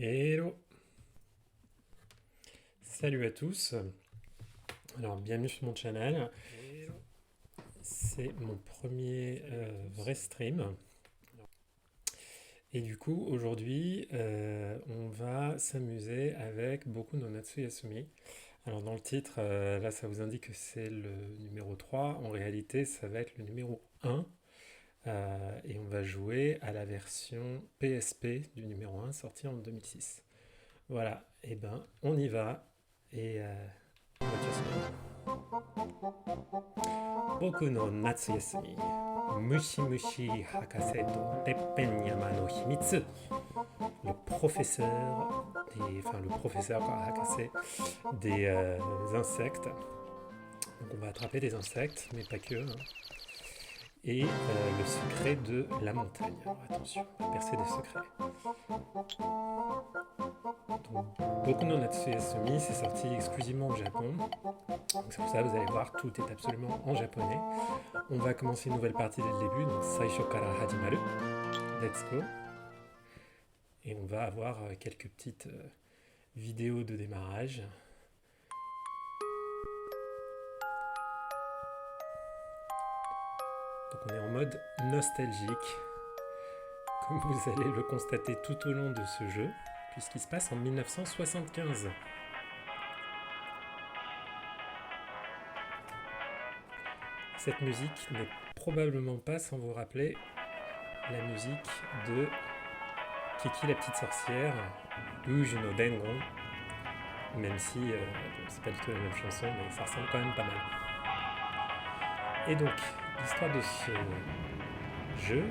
Hello, salut à tous. Alors, bienvenue sur mon channel. C'est mon premier vrai stream. Et du coup, aujourd'hui, on va s'amuser avec Boku no Natsu Yasumi. Alors, dans le titre, là, ça vous indique que c'est le numéro 3. En réalité, ça va être le numéro 1. Et on va jouer à la version PSP du numéro 1 sorti en 2006. Voilà, et ben on y va. Et on va dire ça. Boku no Natsu Yasumi. Mushi Mushi Hakase to Teppen Yama no Himitsu. Le professeur le professeur Hakase des insectes. Donc on va attraper des insectes, mais pas que. Hein. Et le secret de la montagne. Alors attention, on va percer des secrets. Boku no Natsu Yasumi, c'est sorti exclusivement au Japon. Donc c'est pour ça que vous allez voir, tout est absolument en japonais. On va commencer une nouvelle partie dès le début, donc Saisho kara hajimaru. Let's go. Et on va avoir quelques petites vidéos de démarrage. Donc on est en mode nostalgique, comme vous allez le constater tout au long de ce jeu, puisqu'il se passe en 1975. Cette musique n'est probablement pas sans vous rappeler la musique de Kiki la petite sorcière, Uju no Dengon, même si c'est pas du tout la même chanson, mais ça ressemble quand même pas mal. Et donc, l'histoire de ce jeu,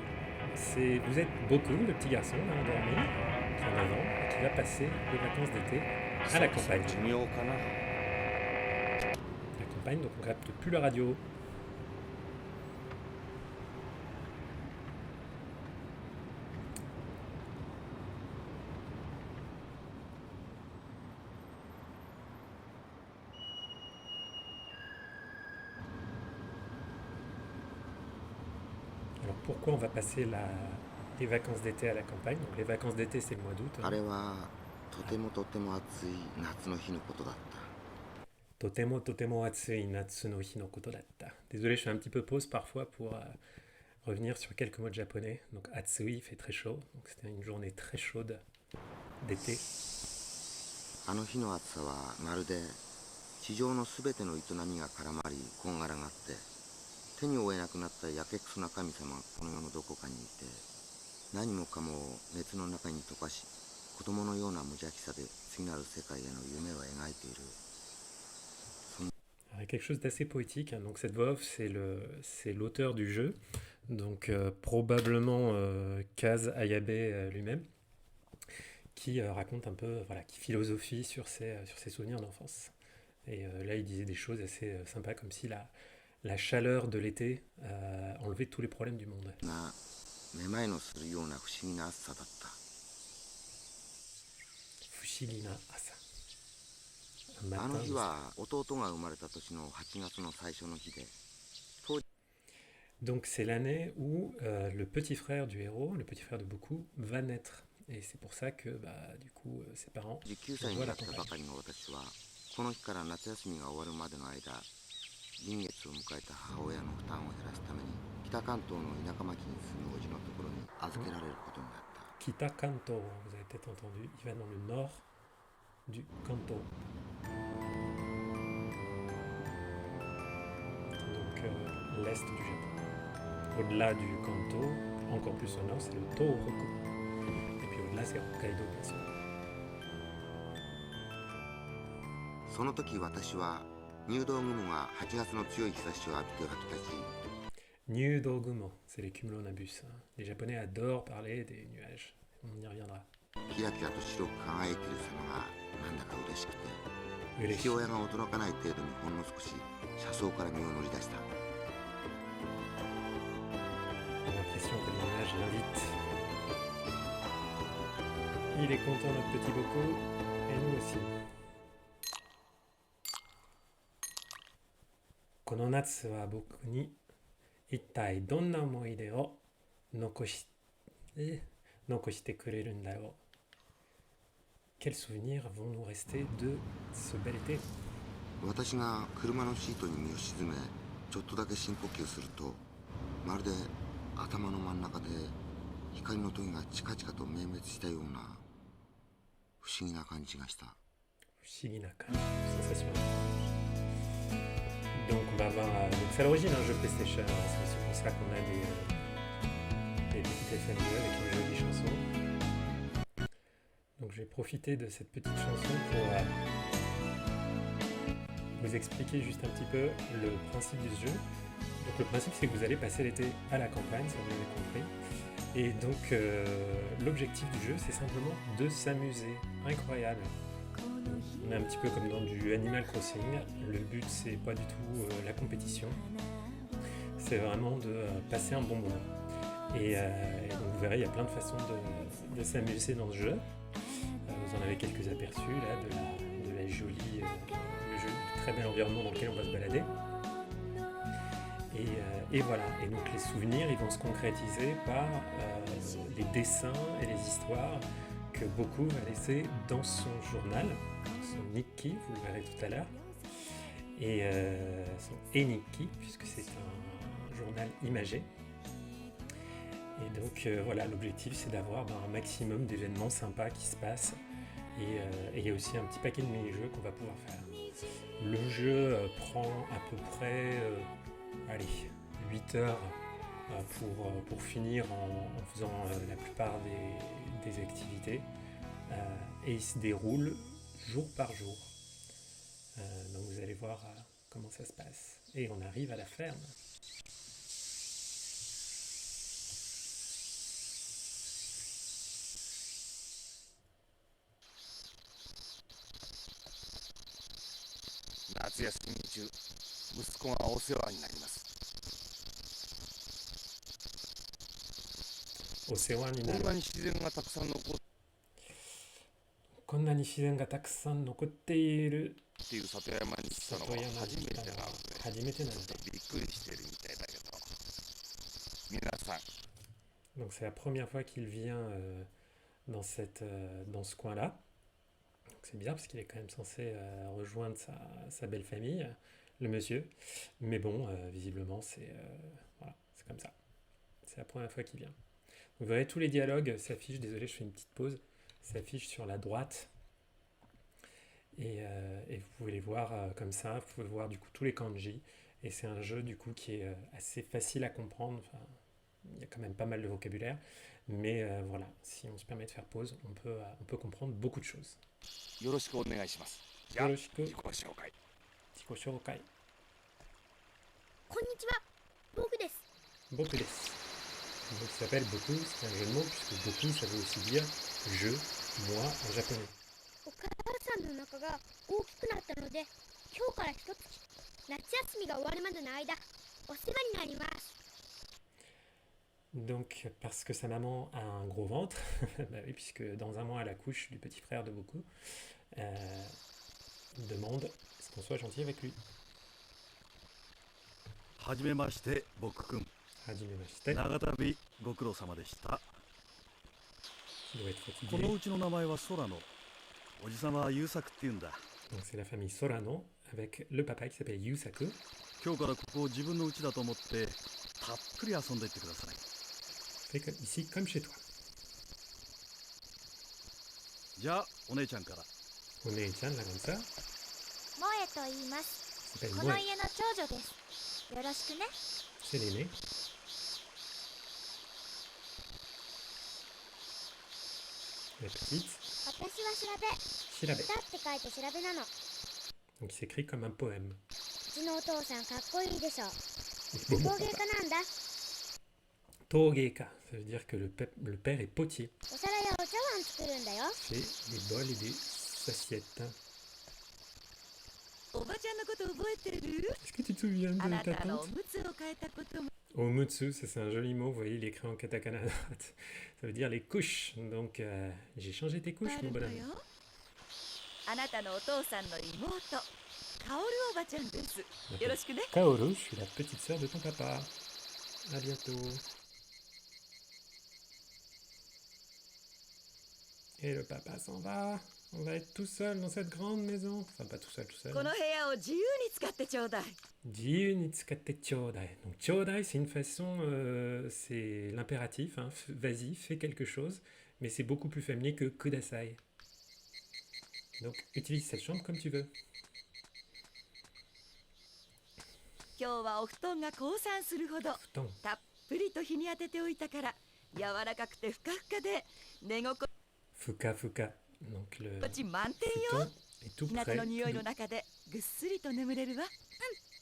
c'est vous êtes beaucoup, le petit garçon là, endormi, qui en avant, et qui va passer les vacances d'été à la campagne. La campagne, donc on capte plus la radio. Alors pourquoi on va passer les vacances d'été à la campagne? Donc les vacances d'été c'est le mois d'août. Hein. Totemo totemo atsui natsu no hi no koto datta. Désolé, je fais un petit peu pause parfois pour revenir sur quelques mots de japonais. Donc atsui, il fait très chaud. Donc c'était une journée très chaude d'été. あの日の暑さはまるで地上のすべての営みが絡まりこんがらがって手に負えなくなった焼けくそな神様この世のどこかにいて何もかも熱の中に溶かし子供のような無邪気さで次なる世界への夢を描いている。 Avec quelque chose d'assez poétique. Hein. Donc cette voix off, c'est l'auteur du jeu. Donc probablement Kaz Ayabe lui-même, qui raconte un peu, voilà, qui philosophie sur ses souvenirs d'enfance. Et là, il disait des choses assez sympas, comme si la chaleur de l'été enlevait tous les problèmes du monde. めまいのするような不思議な暑さだった。 Fushigina Asa. Un あ matin の日 mystérieux. は弟が生まれた年の8月の最初の日で、 Donc c'est l'année où le petit frère du héros, le petit frère de Boku, va naître. Et c'est pour ça que du coup ses parents 19歳 l'envoient に à la なったば campagne. かりの私はこの日から夏休みが終わるまでの間、臨月を迎えた母親の負担を減らすために北関東の田舎町に住む叔父のところに預けられることになった。 Kita Kanto, vous avez peut-être entendu, il va dans le nord du Kanto. Donc l'est du Japon. Au-delà du Kanto, encore plus au nord, c'est le Tohoku. Et puis au-delà, c'est Hokkaido, bien sûr. その時私は入道雲が8月の強い日差しを浴びて湧き立ち、 Nyudogumo, c'est les cumulonimbus. Hein. Les Japonais adorent parler des nuages. On y reviendra. キラキラと白く輝いている様がなんだか嬉しくて、 Uleshi. 父親が驚かない程度にほんの少し車窓から身を乗り出した。 On a l'impression que les nuages l'invitent. Il est content, notre petit Boko, et nous aussi. Kono natsu wa boku ni ittai donna omoide o nokoshite kureru nda ro. quels souvenirs vont nous rester de ce bel été? 私が車のシートに身を沈めちょっとだけ深呼吸するとまるで頭の真ん中で光の時がチカチカと明滅したような不思議な感じがした。Shiginaka, sensation étrange. Donc on va voir, donc c'est à l'origine un jeu PlayStation, hein, c'est aussi pour ça qu'on a des petites FMV avec une jolie chanson. Donc je vais profiter de cette petite chanson pour vous expliquer juste un petit peu le principe du jeu. Donc le principe c'est que vous allez passer l'été à la campagne, ça vous l'avez compris. Et donc l'objectif du jeu c'est simplement de s'amuser. Incroyable. On est un petit peu comme dans du Animal Crossing. Le but c'est pas du tout la compétition. C'est vraiment de passer un bon moment. Et donc vous verrez il y a plein de façons de s'amuser dans ce jeu. Vous en avez quelques aperçus là de la jolie, le jeu, très bel environnement dans lequel on va se balader. Et voilà, et donc les souvenirs ils vont se concrétiser par les dessins et les histoires que Boku va laisser dans son journal, son Nikki, vous le verrez tout à l'heure, et son Enikki, puisque c'est un journal imagé. Et donc voilà, l'objectif c'est d'avoir un maximum d'événements sympas qui se passent, et il y a aussi un petit paquet de mini-jeux qu'on va pouvoir faire. Le jeu prend à peu près 8 heures pour finir en faisant la plupart des activités, et il se déroule jour par jour. Donc vous allez voir comment ça se passe. Et on arrive à la ferme. Océanになる。こんなに自然がたくさん残っている里山に来たのは初めてなのでびっくりしているみたいだけど皆さん Donc c'est la première fois qu'il vient dans ce coin-là. Donc c'est bizarre parce qu'il est quand même censé rejoindre sa belle famille, le monsieur. Mais bon, visiblement voilà, c'est comme ça. C'est la première fois qu'il vient. Vous verrez tous les dialogues s'affichent, désolé je fais une petite pause, s'affichent sur la droite. Et vous pouvez les voir comme ça, vous pouvez voir du coup tous les kanji. Et c'est un jeu du coup qui est assez facile à comprendre. Enfin, il y a quand même pas mal de vocabulaire. Mais voilà, si on se permet de faire pause, on peut comprendre beaucoup de choses. Yoroshiku onegaishimasu. Yoroshiku. Ziko-shoukai. Ziko-shoukai. Konnichiwa. Boku desu. Boku desu. Donc ça s'appelle Boku, c'est un jeu de mots, puisque Boku ça veut aussi dire je, moi en japonais. Donc parce que sa maman a un gros ventre, bah oui, puisque dans un mois elle accouche du petit frère de Boku, il demande est-ce qu'on soit gentil avec lui. Hajimemashite, Boku-kun. Hajimemashite. Nagatabi, gokurou-sama deshita. Il doit être fatigué. Donc c'est la famille Sorano avec le papa qui s'appelle Yusaku. Fais comme ici, comme chez toi. One-chan, la grande sœur. S'appelle Moe. C'est l'aîné. La petite. Shirabe. Donc il s'écrit comme un poème. Togeika, ça veut dire que le père est potier. C'est des bols et des assiettes. Est-ce que tu te souviens de ta tante? Omutsu, ça c'est un joli mot, vous voyez, il est écrit en katakana. Ça veut dire les couches. Donc j'ai changé tes couches, mon bonhomme. Kaoru, je suis la petite sœur de ton papa. À bientôt. Et le papa s'en va. On va être tout seul dans cette grande maison. Enfin, pas tout seul, tout seul. この部屋を自由に使ってちょうだい。 Jiu ni tsukate chodai. Donc chodai, c'est une façon, c'est l'impératif, hein, vas-y, fais quelque chose, mais c'est beaucoup plus féminin que kudasai. Donc utilise cette chambre comme tu veux. 今日はお布団が降参するほど Putain, たっぷりと日に当てておいたから柔らかくてふかふかで寝心 fuka fuka. Donc le 地満点よ。 futon est tout 日向 près. の匂いの中でぐっすりと眠れるわ。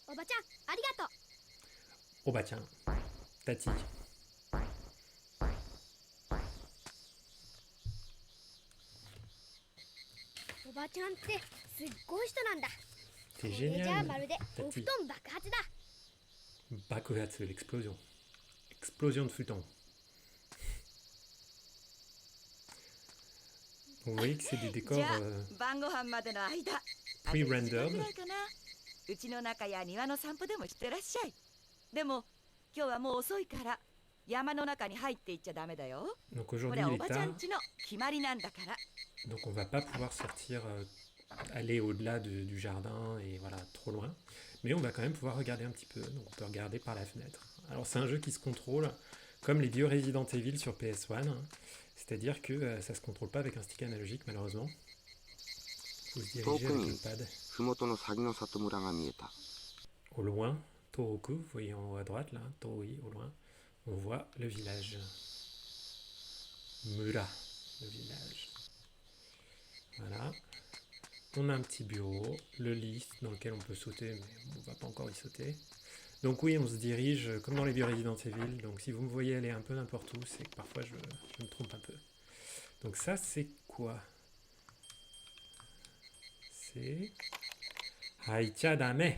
おばちゃんありがとう。 Oba-chan, Tati. おばちゃんってすっごい人なんだ。 T'es これじゃあ génial, まるでお布 Tati. 団爆発だ。 Bakuhatsu, l'explosion. Explosion de futon. Vous voyez que c'est des じ décors ゃあ晩ご飯までの間 pre-rendered. あと1時間ぐらいかな。うちの中や庭の散歩でもしてらっしゃい。でも今日はもう遅いから山の中に入っていっちゃダメだよ。 Donc こ aujourd'hui れは il お est ばちゃ tard, んちの決まりなんだから。 donc on va pas pouvoir sortir, aller au-delà du jardin et voilà, trop loin. Mais on va quand même pouvoir regarder un petit peu, donc on peut regarder par la fenêtre. Alors c'est un jeu qui se contrôle comme les vieux Resident Evil sur PS1, hein. C'est-à-dire que ça se contrôle pas avec un stick analogique malheureusement. Faut se diriger avec le pad. 麓の鷺の里村が見えた。 Au loin, Tohoku, vous voyez en haut à droite là, Tohoi au loin, on voit le village. Mura, le village. Voilà. On a un petit bureau, le lit dans lequel on peut sauter, mais on va pas encore y sauter. Donc oui, on se dirige comme dans les vieux Resident Evil. Donc si vous me voyez aller un peu n'importe où, c'est que parfois je me trompe un peu. Donc ça, c'est quoi? C'est... Haicha dame.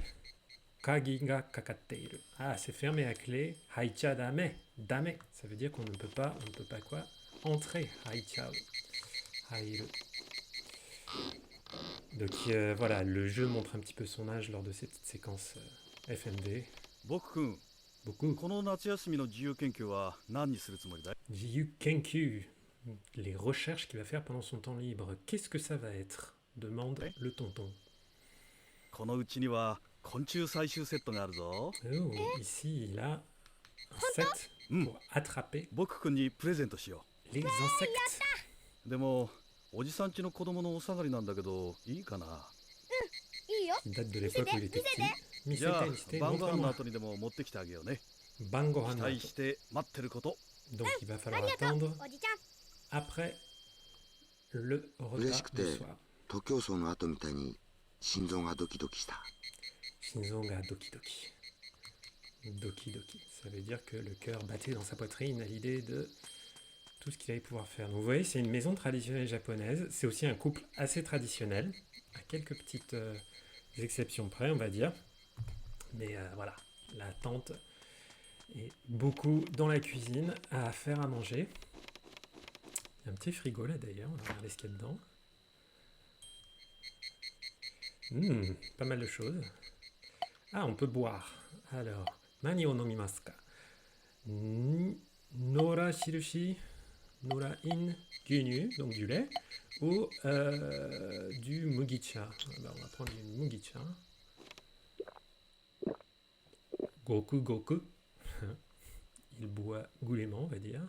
Kagi ga kakatteiru. Ah, c'est fermé à clé. Haicha dame. Dame. Ça veut dire qu'on ne peut pas quoi? Entrer. Haichao. Hairu. Donc voilà, le jeu montre un petit peu son âge lors de ces petites séquences FMV. 僕くん Beaucoup. この夏休みの自由研究は何にするつもりだい？ Jiyu Kenkyu. Les recherches qu'il va faire pendant son temps libre. Qu'est-ce que ça va être? Demande Ouais. le tonton. このうちには昆虫採集セットがあるぞ。 Oh, ici, il a un set pour attraper 僕くんにプレゼントしよ les insectes. う。でもおじさんちの子供のお下がりなんだけどいいかな？いいよ。 Il date de l'époque où il était petit. じゃあ Misete, 晩ご飯の montre-moi. 後にでも持ってきてあげようね。 Bangohan 期 Nato. 待して待ってること。 Donc il va あ falloir りがと attendre う。おじちゃん。 après le repas Uleshikute. du soir. 徒競走の後みたいに心臓がドキドキした。 Shinzo ga doki doki. Doki doki. Ça veut dire que le cœur battait dans sa poitrine à l'idée de tout ce qu'il allait pouvoir faire. Donc vous voyez, c'est une maison traditionnelle japonaise. C'est aussi un couple assez traditionnel, à quelques petites exceptions près, on va dire. Mais voilà, la tante est beaucoup dans la cuisine à faire à manger. Il y a un petit frigo là d'ailleurs, on va regarder ce qu'il y a dedans. Pas mal de choses. Ah, on peut boire. Alors, nani o nomimasu ka? Nora shirushi, nora in gyunyu, donc du lait, ou du mugicha. Ah bah, on va prendre du mugicha. Goku Goku. Il boit goulûment, on va dire.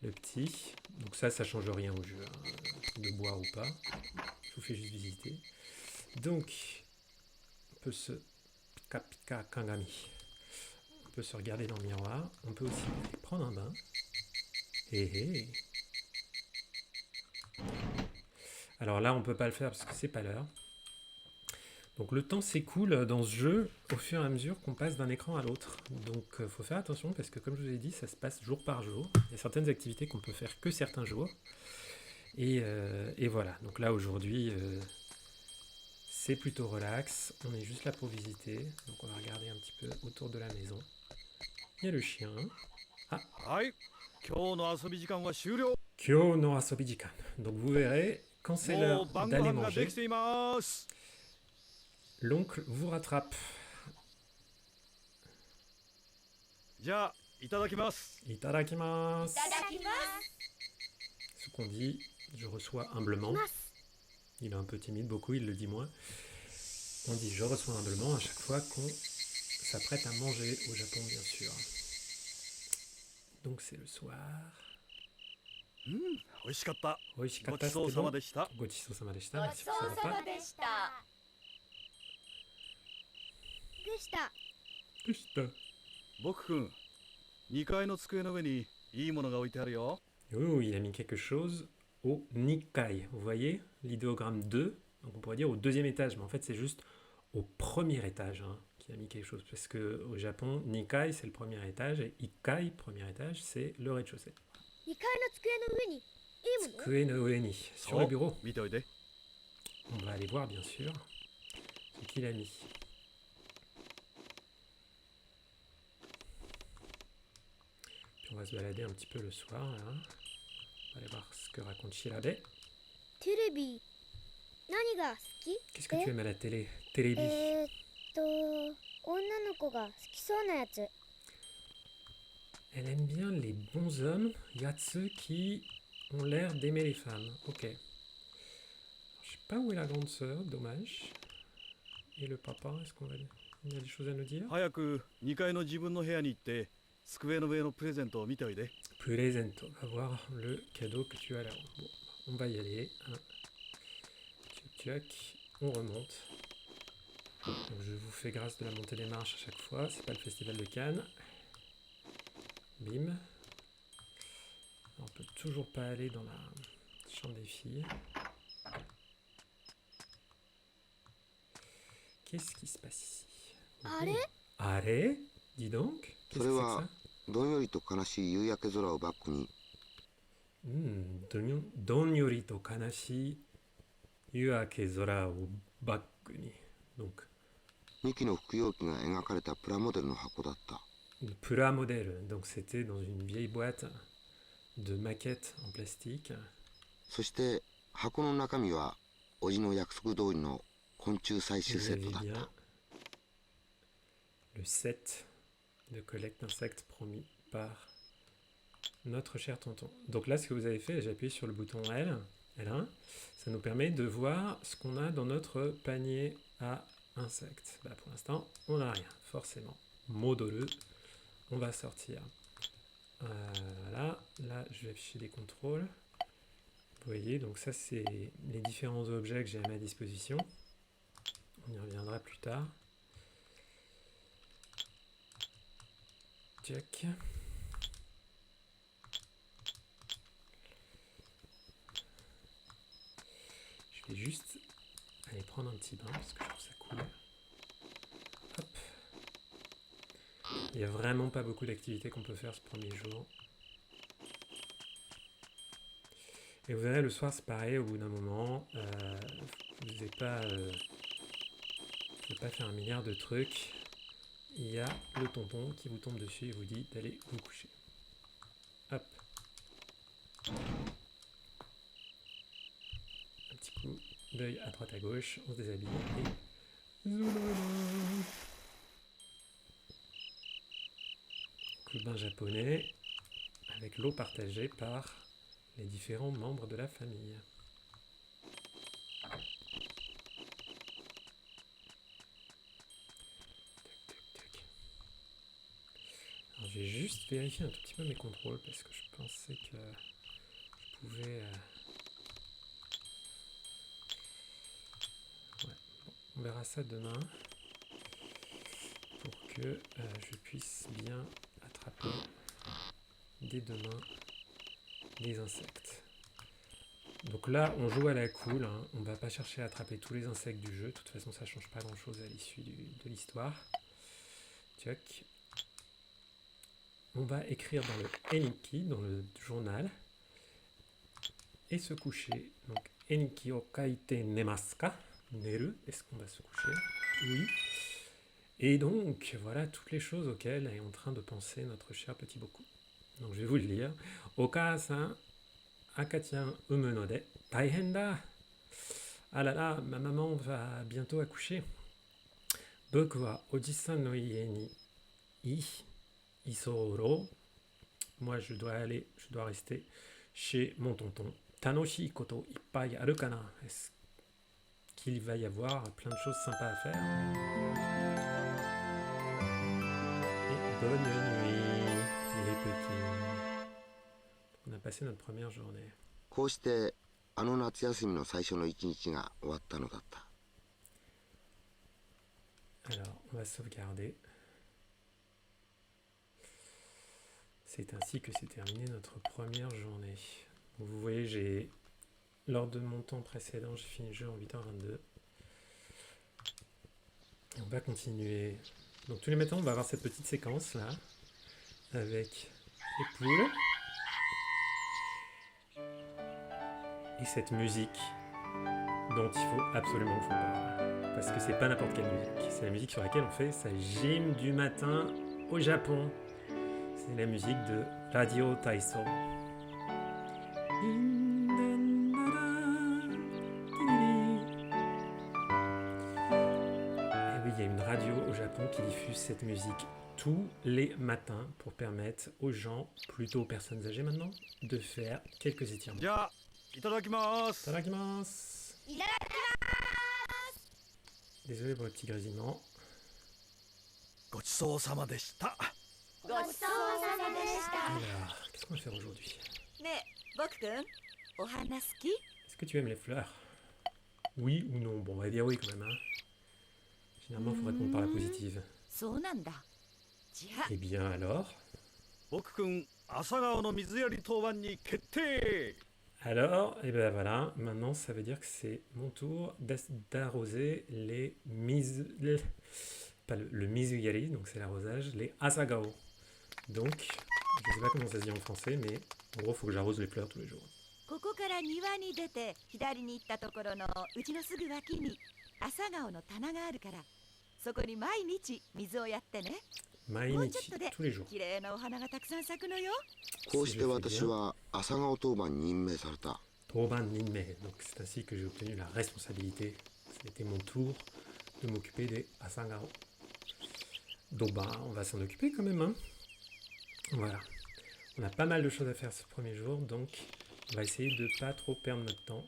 Le petit. Donc ça change rien au jeu, hein, de boire ou pas. Je vous fais juste visiter. Donc, on peut se pika pika kangami. On peut se regarder dans le miroir. On peut aussi aller prendre un bain. Hé hé. Alors là, on peut pas le faire parce que c'est pas l'heure. Donc le temps s'écoule dans ce jeu au fur et à mesure qu'on passe d'un écran à l'autre. Donc faut faire attention parce que comme je vous ai dit, ça se passe jour par jour. Il y a certaines activités qu'on peut faire que certains jours. Et voilà. Donc là aujourd'hui, c'est plutôt relax. On est juste là pour visiter. Donc on va regarder un petit peu autour de la maison. Il y a le chien. はい今日の遊び時間は終了。 Kyo no asobi jikan. Donc vous verrez, quand c'est も l'heure う晩ご d'aller 飯が manger, できています。 l'oncle vous rattrape. じゃあいただきます。 Itadakimasu. いただきます。Ce qu'on dit, je reçois humblement. ます。Il est un peu timide, beaucoup, il le dit moins. On dit je reçois humblement à chaque fois qu'on s'apprête à manger au Japon, bien sûr. Donc c'est le soir. 美味しかった。美味しかっごちた、そうさまで c'était した。 bon. ごちそうさまでした。 ごちそうさまでした。でした。でした。僕くん、2階の机の上にいいものが置いてあるよ。 Oh, il a mis quelque chose au Nikkei. Vous voyez l'idéogramme 2. Donc on pourrait dire au deuxième étage, mais en fait c'est juste au premier étage qu'il a mis quelque chose. Parce qu'au Japon, Nikkei c'est le premier étage et Ikkai, premier étage, c'est le rez-de-chaussée. 2階の机の上にいいもの？ Tsukue no ue ni, sur le bureau. 見ておいで。 On va aller voir bien sûr ce qu'il a mis. Puis on va se balader un petit peu le soir là. On va aller voir ce que raconte Shirabe. テレビ何が好き？ Qu'est-ce que tu aimes à la télé? Télébi. 女の子が好きそうなやつ。 Elle aime bien les bons hommes, Yatsu, qui ont l'air d'aimer les femmes. Ok. Alors, je sais pas où est la grande sœur, dommage. Et le papa, est-ce qu'on va... Il a des choses à nous dire? 早く2階の自分の部屋に行って、机の上のプレゼントを見ておいで。 Presento, va voir le cadeau que tu as là. Bon, on va y aller. Tchac, on remonte. Donc, je vous fais grâce de la montée des marches à chaque fois. C'est pas le festival de Cannes. Bim. Alors, on peut toujours pas aller dans la chambre des filles. Qu'est-ce qui se passe ici? Allez? Allez? Dis donc. Qu'est-ce que c'est que ça? どんよりと悲しい夕焼け空をバックに Donyori to kanashi yuake zora o back ni. Donc, ミキの服用機が描かれたプラモデルの箱だった。 une pura modèle. Donc, c'était dans une vieille boîte de maquettes en plastique. そして箱の中身はおじの約束通りの昆虫採集 Vous セッ avez トだっ bien た。 le set de collecte d'insectes promis par notre cher tonton. Donc là, ce que vous avez fait, j'ai appuyé sur le bouton L1, ça nous permet de voir ce qu'on a dans notre panier à insectes. Bah, pour l'instant, on n'a rien, forcément. Modole, on va sortir. Voilà, là, je vais afficher des contrôles. Vous voyez, donc ça, c'est les différents objets que j'ai à ma disposition. On y reviendra plus tard. Check. Je vais juste aller prendre un petit bain parce que je trouve ça cool. Hop. Il n'y a vraiment pas beaucoup d'activités qu'on peut faire ce premier jour. Et vous verrez, le soir c'est pareil, au bout d'un moment, vous n'avez pas, faire un milliard de trucs. Il y a le tonton qui vous tombe dessus et vous dit d'aller vous coucher. Hop. Un petit coup d'œil à droite à gauche, on se déshabille et... Coup de bain japonais avec l'eau partagée par les différents membres de la famille. Alors, j'ai juste vérifié un tout petit peu mes contrôles parce que je pensais que je pouvais... Ouais, bon, on verra ça demain pour que je puisse bien attraper dès demain les insectes. Donc là, on joue à la cool, hein. On ne va pas chercher à attraper tous les insectes du jeu. De toute façon, ça ne change pas grand-chose à l'issue de l'histoire. Tchoc. On va écrire dans le Eniki, dans le journal, et se coucher. Donc, Eniki o kaite nemasu ka? Neru, est-ce qu'on va se coucher? Oui. Et donc, voilà toutes les choses auxquelles est en train de penser notre cher petit Boku. Donc, je vais vous le lire. Oka-san, akachan umu no de taihen da. Ah là là, ma maman va bientôt accoucher. Boku wa oji-san no ie ni isoro. Moi, je dois rester chez mon tonton. Tanoshi koto ippai aru kana? qu'il va y avoir plein de choses sympas à faire. Et bonne nuit, les petits. On a passé notre première journée. こうしてあの夏休みの最初の一日が終わったのだった。 Alors, on va sauvegarder. C'est ainsi que s'est terminée notre première journée. Donc, vous voyez, lors de mon temps précédent, j'ai fini le jeu en 8h22. Et on va continuer. Donc tous les matins, on va avoir cette petite séquence là, avec les poules. Et cette musique dont il faut absolument qu'on parle. Parce que c'est pas n'importe quelle musique. C'est la musique sur laquelle on fait sa gym du matin au Japon. C'est la musique de Radio Taiso. Et oui, il y a une radio au Japon qui diffuse cette musique tous les matins pour permettre aux gens, plutôt aux personnes âgées maintenant, de faire quelques étirements. じゃあいただきます。 Tadakimasu. Désolé pour le petit grésillement. ごちそうさまでした。ごちそうさまでした。 Alors, qu'est-ce qu'on va faire aujourd'hui? ねえ、僕くん、お花好き？ Est-ce que tu aimes les fleurs? Oui ou non? Bon, on va dire oui quand même. Hein. Généralement, il faut répondre par la positive. そうなんだ。じゃあ、 Eh bien alors? 僕くん朝顔の水やり当番に決定。 Alors, et ben voilà, maintenant ça veut dire que c'est mon tour d'arroser les pas le mizuyari, donc c'est l'arrosage, les asagao. Donc, je sais pas comment ça se dit en français, mais en gros, il faut que j'arrose les fleurs tous les jours. ここから庭に出て左に行ったところのうちのすぐ脇に朝顔の棚があるから、そこに毎日水をやってね。もうちょっ Mainichi, とで tous les jours. 綺麗なお花がたくさん咲くのよ。こうして私は朝顔当番に任命された。 Toban Ninme, donc c'est ainsi que j'ai obtenu la responsabilité. C'était mon tour de m'occuper des asagao. Donc bah, on va s'en occuper quand même. Hein. Voilà. On a pas mal de choses à faire ce premier jour, donc on va essayer de pas trop perdre notre temps.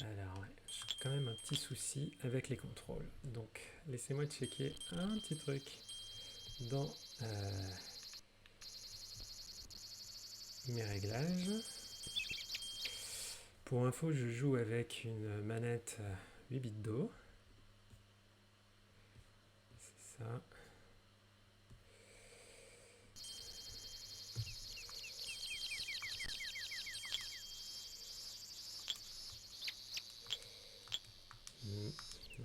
Alors, ouais, j'ai quand même un petit souci avec les contrôles. Donc, laissez-moi checker un petit truc dans mes réglages. Pour info, je joue avec une manette 8 bits d'eau. C'est ça.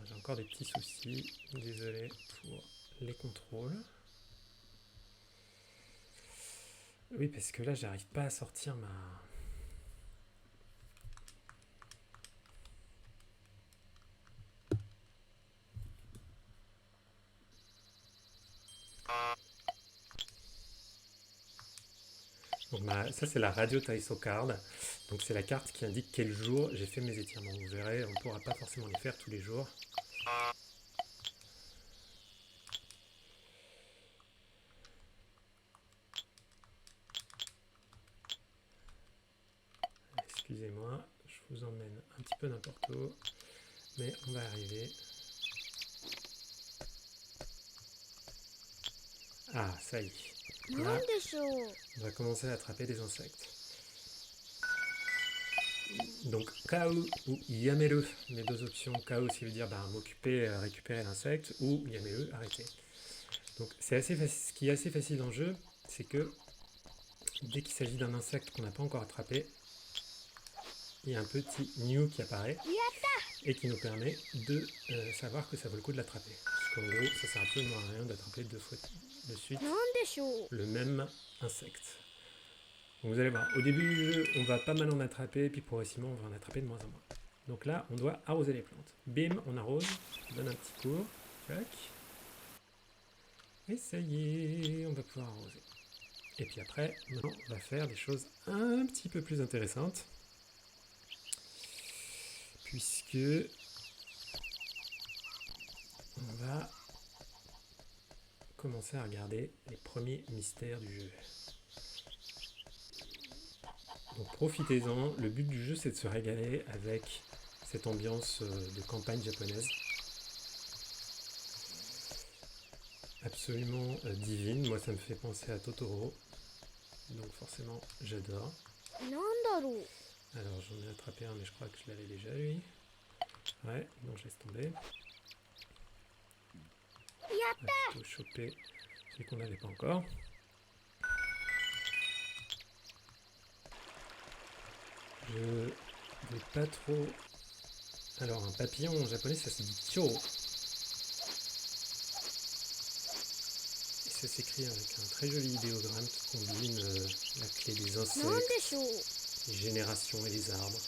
J'ai encore des petits soucis. Désolé pour les contrôles. Oui, parce que là, j'arrive pas à sortir ma... Donc ça, c'est la Radio Taiso Card. Donc c'est la carte qui indique quel jour j'ai fait mes étirements. Vous verrez, on ne pourra pas forcément les faire tous les jours. Excusez-moi, je vous emmène un petit peu n'importe où, mais on va arriver. Ah, ça y est. な Là, んでしょう。 on va commencer à attraper des insectes. Donc, kau ou yameru, mes deux options. Kau, qui veut dire m'occuper, récupérer l'insecte, ou yameru, arrêter. Donc, c'est assez ce qui est assez facile dans le jeu, c'est que dès qu'il s'agit d'un insecte qu'on n'a pas encore attrapé, il y a un petit new qui apparaît et qui nous permet de savoir que ça vaut le coup de l'attraper. Parce qu'en gros, ça sert absolument à rien d'attraper 2 fois de suite なんでしょう。 le même insecte. Donc vous allez voir, au début du jeu, on va pas mal en attraper, puis progressivement, on va en attraper de moins en moins. Donc là, on doit arroser les plantes. Bim, on arrose, on donne un petit coup, tac. Et ça y est, on va pouvoir arroser. Et puis après, maintenant, on va faire des choses un petit peu plus intéressantes. Puisque on va commencer à regarder les premiers mystères du jeu. Donc profitez-en, le but du jeu c'est de se régaler avec cette ambiance de campagne japonaise. Absolument divine. Moi, ça me fait penser à Totoro. Donc forcément, j'adore. なんだろう Alors, j'en ai attrapé un, mais je crois que je l'avais déjà, lui. Ouais, non, je laisse tomber. Il faut choper celui qu'on n'avait pas encore. Je vais pas trop... Alors, un papillon en japonais, ça se dit kyo. Et ça s'écrit avec un très joli idéogramme qui combine la clé des なんで insectes, しょう les générations et les arbres.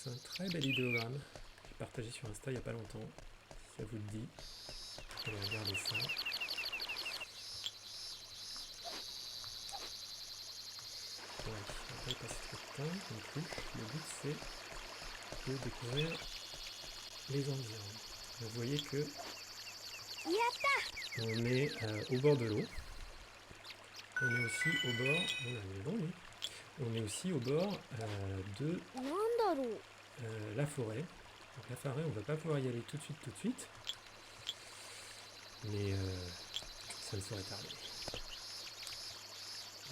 C'est un très bel idéogramme. J'ai partagé sur Insta il n'y a pas longtemps. Si ça vous le dit, allez regarder ça. Ouais, on va pas y passer trop de temps non plus. Le but c'est de découvrir les environs. Vous voyez que やっ on est au bord de l'eau. On est aussi au bord. On a le vent, oui. On est aussi au bord de たなんだろう la forêt. Donc la forêt, on va pas pouvoir y aller tout de suite. Mais ça ne saurait tarder.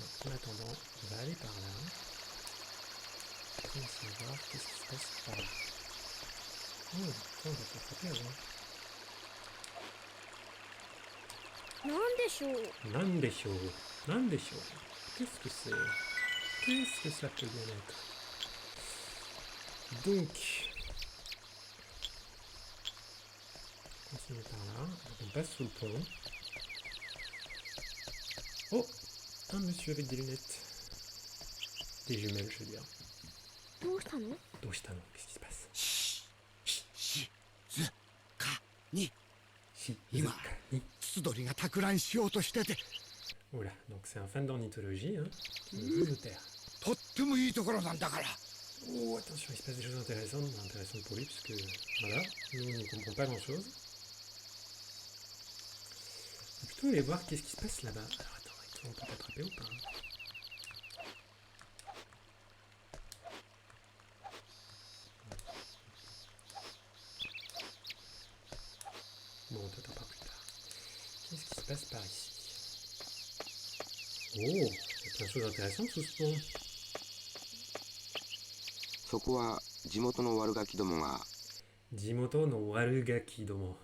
Donc, en attendant, on va aller par là. Commencer à voir qu'est-ce qui se passe par là. Oh, on va t'attraper avant. なんでしょう Nandesho. Qu'est-ce que c'est? Qu'est-ce que ça peut bien être? Donc, on continue par là. On passe sous le pont. Oh, un monsieur avec des lunettes. Des jumelles, je veux dire. どうしたの Doshitano, qu'est-ce qui se passe? しずかに Ima. スドリが托卵しようとしてて Voilà, donc c'est un fan d'ornithologie, hein, qui veut se taire. とってもいいところなんだから Oh, attention, il se passe des choses intéressantes pour lui, puisque, voilà, nous, on ne comprend pas grand-chose. On va plutôt aller voir qu'est-ce qui se passe là-bas. Alors, attends, avec toi, on peut t'attraper ou pas? Bon, on t'attrapera plus tard. Qu'est-ce qui se passe par ici? Oh, il y a plein de choses intéressantes sous ce pont. そこは地元の悪ガキどもが Jimoto no Warugaki domo.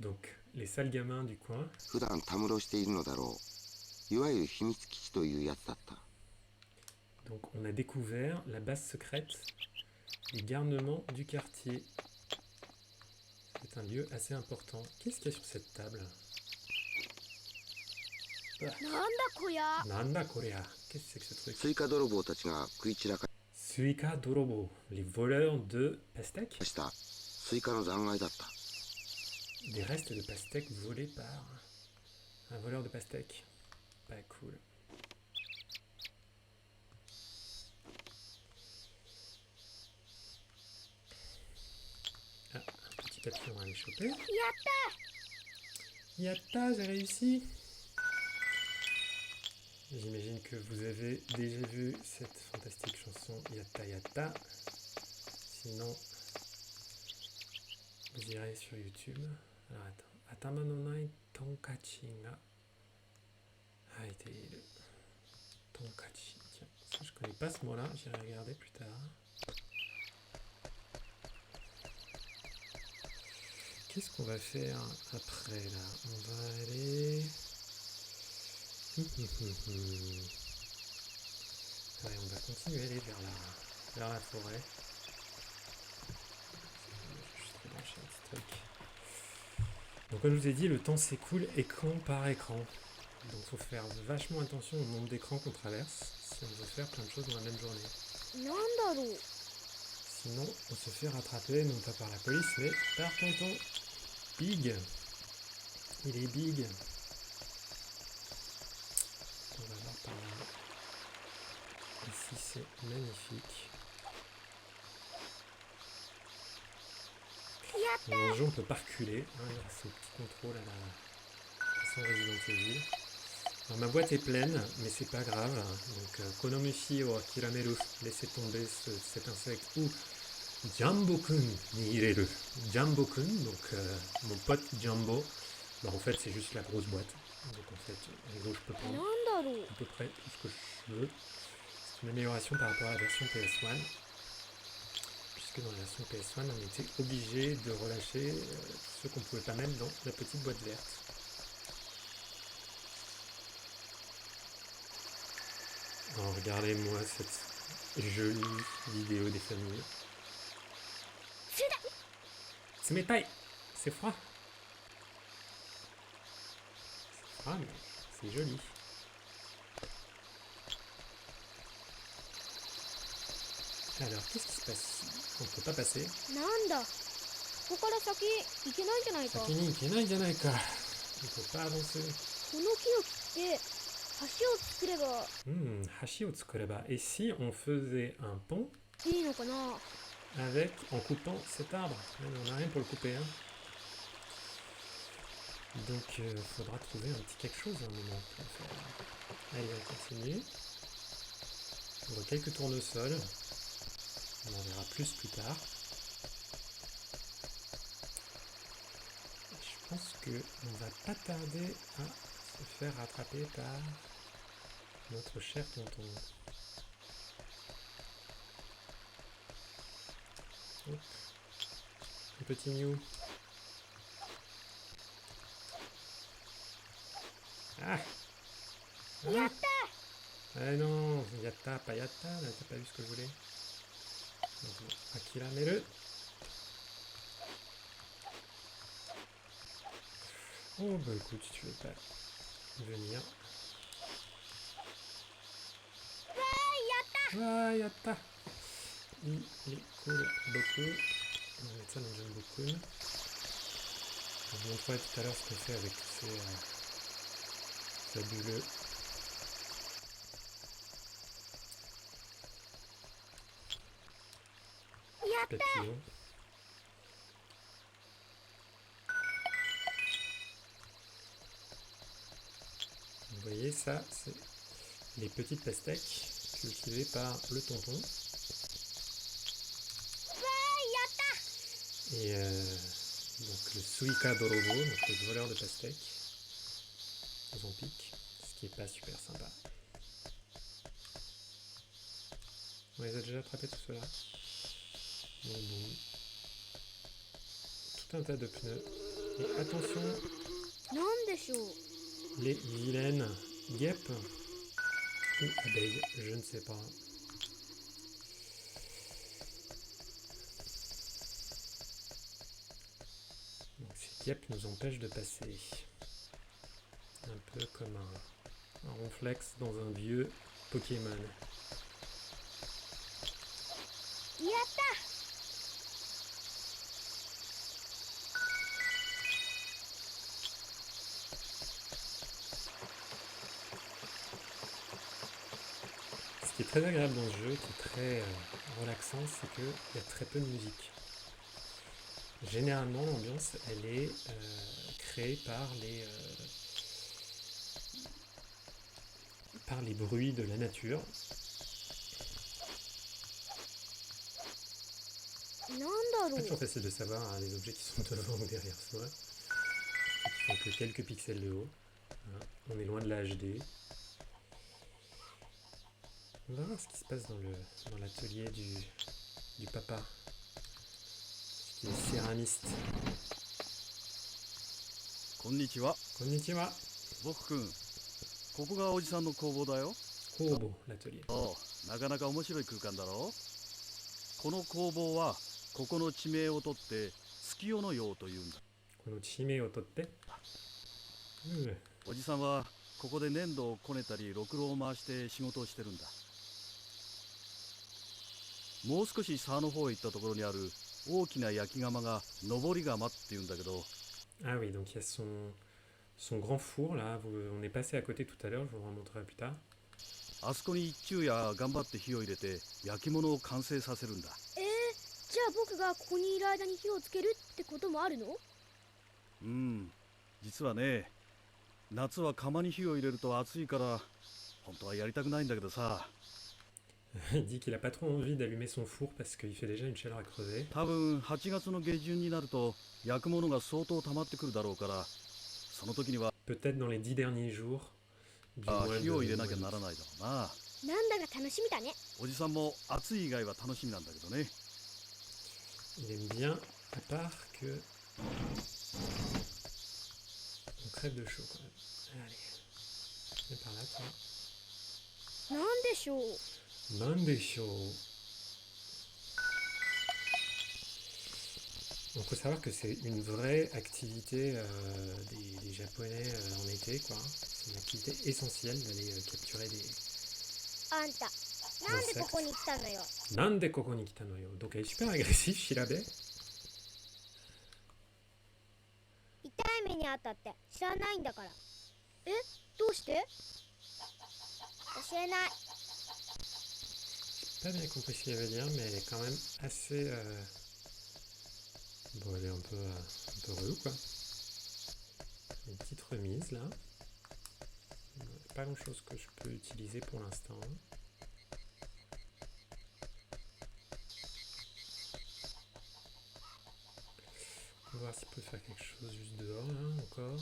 Donc, les sales gamins du coin. 普段たむろしているのだろういわゆる秘密基地というやつだった Donc, on a découvert la base secrète des garnements du quartier. C'est un lieu assez important. Qu'est-ce qu'il y a sur cette table? なんだこりゃ Nanda Korea. Qu'est-ce que c'est que ce truc? スイカ泥棒たちが食い散らか Suika Dorobo. Les voleurs de pastèques? したスイカの残骸だった Des restes de pastèques volés par un voleur de pastèques. Pas cool. Ah, un petit papillon à aller choper. やった Yatta, j'ai réussi. J'imagine que vous avez déjà vu cette fantastique chanson Yatta Yatta. Sinon, vous irez sur YouTube. Alors attends. Atama no nai tonkachi ga haiteiru. Tonkachi. Tiens, ça je connais pas ce mot-là. J'irai regarder plus tard. Qu'est-ce qu'on va faire après là? On va aller... Ouais, on va continuer à aller vers la forêt. Je vais juste rebrancher un petit truc. Donc comme je vous ai dit, le temps s'écoule écran par écran. Donc il faut faire vachement attention au nombre d'écrans qu'on traverse si on veut faire plein de choses dans la même journée. なんだろう Sinon, on se fait rattraper, non pas par la police, mais par tonton Big. Il est big. On va voir par là. Ici, c'est magnifique. やっ Dans le jeu, on peut pas reculer, hein, grâce au petit contrôle à la façon Resident Evil. Alors, ma boîte est pleine, mais c'est pas grave. Donc, Konomushi o akirameru, laissez tomber cet insecte. Ou Jambo-kun ni hireru. Jambo-kun, donc mon pote Jambo, bah, en fait c'est juste la grosse boîte. Donc en fait, en gros, je peux prendre à peu près tout ce que je veux. C'est une amélioration par rapport à la version PS1. Puisque dans la version PS1, on était obligé de relâcher ce qu'on ne pouvait pas mettre dans la petite boîte verte. Alors regardez-moi cette jolie vidéo des familles. Tsumetai, c'est froid. C'est froid, mais c'est joli. Alors, qu'est-ce qui se passe ici? On ne peut pas passer. なんだここから先行けないんじゃないか。先に行けないんじゃないか。On peut pas avancer. この木を切って橋を作れば橋を作れば. Et si on faisait un pont いいのかな。 en coupant cet arbre? On n'a rien pour le couper. Hein. Donc, il faudra trouver un petit quelque chose à un moment. Allez, on continue. On voit quelques tournesols. On en verra plus tard. Je pense qu'on va pas tarder à se faire rattraper par notre cher tonton. Hop. Un petit Mew. Ah, Yatta. Ah non, yatta, pas yatta, t'as pas vu ce que je voulais. Akirameru. Oh bah écoute, si tu veux pas venir. Ah, yatta. Il est cool, beaucoup. On va mettre ça dans le Jambo-kun. Je vous montrerai tout à l'heure ce qu'on fait avec tous ces fabuleux papillons. Vous voyez, ça, c'est les petites pastèques cultivées par le tonton. Et donc le Suika Dorobo, donc le voleur de pastèques, aux pique, ce qui est pas super sympa. On les a déjà attrapés tout cela. Bon. Tout un tas de pneus. Et attention, les vilaines guêpes ou abeilles, je ne sais pas. Donc ces guêpes nous empêchent de passer. Un peu comme un ronflex dans un vieux Pokémon. Ce qui est très agréable dans ce jeu, qui est très relaxant, c'est qu'il y a très peu de musique. Généralement, l'ambiance, elle est créée par les bruits de la nature. C'est pas toujours facile de savoir les objets qui sont devant ou derrière soi. Qui font que quelques pixels de haut. Voilà. On est loin de la HD. On va voir ce qui se passe dans l'atelier du papa, qui est céramiste. Konnichiwa. Konnichiwa. Boku-kun, ここがおじさんの工房だよ。工房、l'atelier. おう、なかなか面白い空間だろう。この工房はここの地名を取って月夜の陽というんだ。この地名を取って。おじさんはここで粘土をこねたりろくろを回して仕事をしてるんだ。もう少し沢の方へ行ったところにある大きな焼き窯が登り窯っていうんだけど。Ah oui, donc il y a son grand four là, on est passé à côté tout à l'heure, je vous le montrerai plus tard. あそこに一昼夜頑張って火を入れて焼き物を完成させるんだ。じゃあ僕がここにいる間に火をつけるってこともあるの？実はね、夏は釜に火を入れると暑いから本当はやりたくないんだけどさ。Il dit qu'il a pas trop envie d'allumer son four parce qu'il fait déjà une chaleur à crever. 多分8月の下旬になると焼くものが相当溜まってくるだろうから、その時には Peut-être dans les 10 derniers jours du mois 火を入れなきゃ de ならないだろうな。なんだか楽しみだね。おじさんも暑い以外は楽しみなんだけどね。Il aime bien, à part que on crève de chaud quand même. Allez, viens par là, toi. なんでしょう。なんでしょう. Il faut savoir que c'est une vraie activité des Japonais en été, quoi. C'est une activité essentielle d'aller capturer des... あんた、なんでここに来たのよ。 Nande koko ni kita no yo. Donc elle est super agressive, Shirabe. 痛い目にあったって知らないんだから。え、どうして？教えない。 J'ai pas bien compris ce qu'elle veut dire, mais elle est quand même assez... Bon, elle est un peu relou, quoi. Une petite remise, là. Pas grand-chose que je peux utiliser pour l'instant. On va voir s'il peut faire quelque chose juste dehors, là, encore.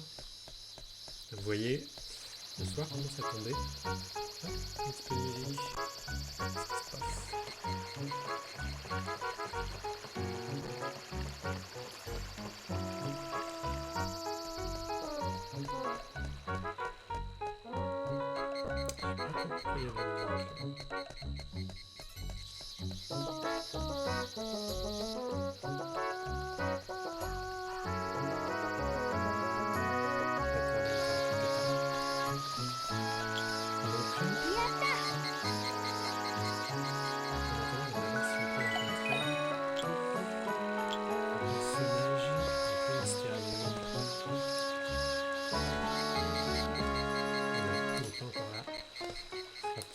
Vous voyez, le soir commence à tomber. Hop, un petit peu de musique. Qu'est-ce qui se passe? Il y avait le musique.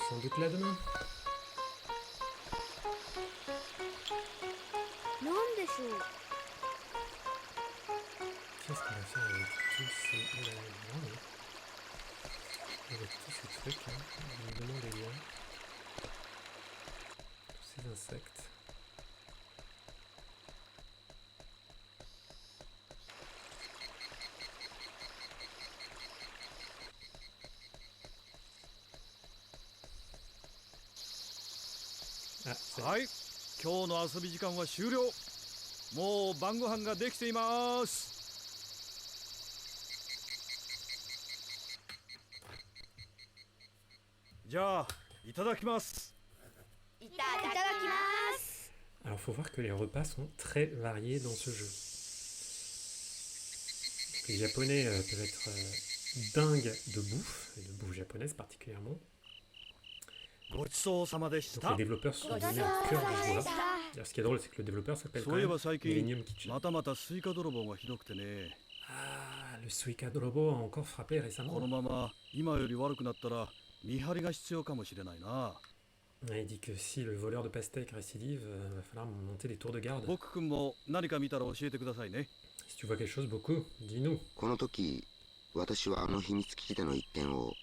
Sans doute là demain. なんでしょう。 Qu'est-ce qu'on va faire avec tous ces... Oh là là, non, mais... Avec tous ces trucs, hein. Je me demande bien. Tous ces insectes. Ah, c'est... はい、今日の遊び時間は終了。もう晩ご飯ができています。じゃあいただきます。いただきます。 Alors, faut voir que les repas sont très variés dans ce jeu. Les Japonais peuvent être dingues de bouffe, et de bouffe japonaise particulièrement. ごちそうさまでし Donc た。 les développeurs sont donnés au cœur du joueur. D'ailleurs, ce qui est drôle, c'est que le développeur s'appelle quand そういえ même ば最近 Millennium Kitchen. またまたスイカ泥棒がひどくてね。 Ah, le Suika Dorobo a encore frappé こ récemment. のまま今より悪くなったら見張りが必要かもしれないな。 Ouais, il dit que si le voleur de pastèques récidive, va falloir monter des tours de garde. 僕くんも何か見たら教えてくださいね。 Si tu vois quelque chose, beaucoup, dis-nous. この時私はあの秘密基地での一件を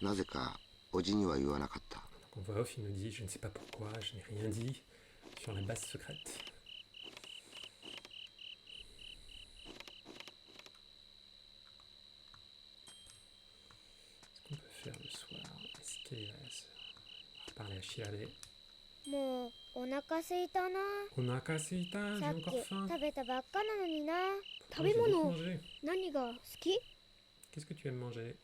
なぜかおじには言わなかった。 Donc on voit off, il nous dit, je ne sais pas pourquoi, je n'ai rien dit sur la base secrète. Qu'est-ce qu'on peut faire le soir? Est-ce qu'elle est là, la sœur? On va parler à Shirade. もうお腹空いたな。 Onaka suita, さ j'ai っき encore faim. 食べたばっかなのにな。 Oh, j'ai beaucoup mangé. 何が好き？ Qu'est-ce que tu aimes manger?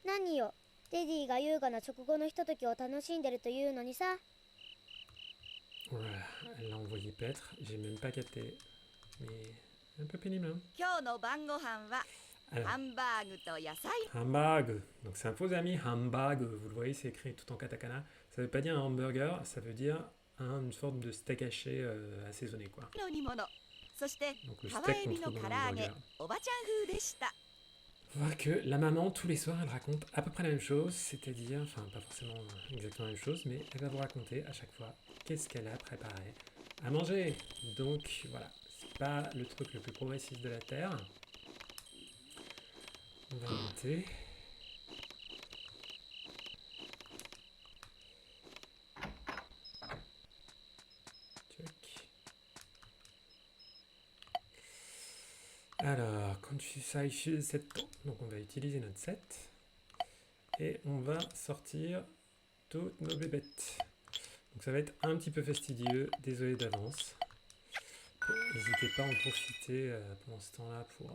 何よ。テディが優雅な直後のひとときを楽しんでるというのにさ。 Voilà, elle l'a envoyé paître, j'ai même pas capté. Mais un peu pénible, hein? 今日の晩ご飯は Alors, ハンバーグと野菜。 Hambag. Donc c'est un faux ami, Hambag. Vous le voyez, c'est écrit tout en katakana. Ça veut pas dire un hamburger, ça veut dire une forme de steak haché assaisonné, quoi. の煮物。そして Donc le ハワ steak エ qu'on ビの trouve 唐 dans 揚 le げ hamburger. おばちゃん風でした。 On voit que la maman, tous les soirs, elle raconte à peu près la même chose, c'est-à-dire, enfin pas forcément exactement la même chose, mais elle va vous raconter à chaque fois qu'est-ce qu'elle a préparé à manger. Donc voilà, c'est pas le truc le plus progressiste de la Terre. On va monter. Alors, Konshusai 7, donc on va utiliser notre 7 et on va sortir toutes nos bébêtes. Donc ça va être un petit peu fastidieux, désolé d'avance. N'hésitez pas à en profiter pendant ce temps-là pour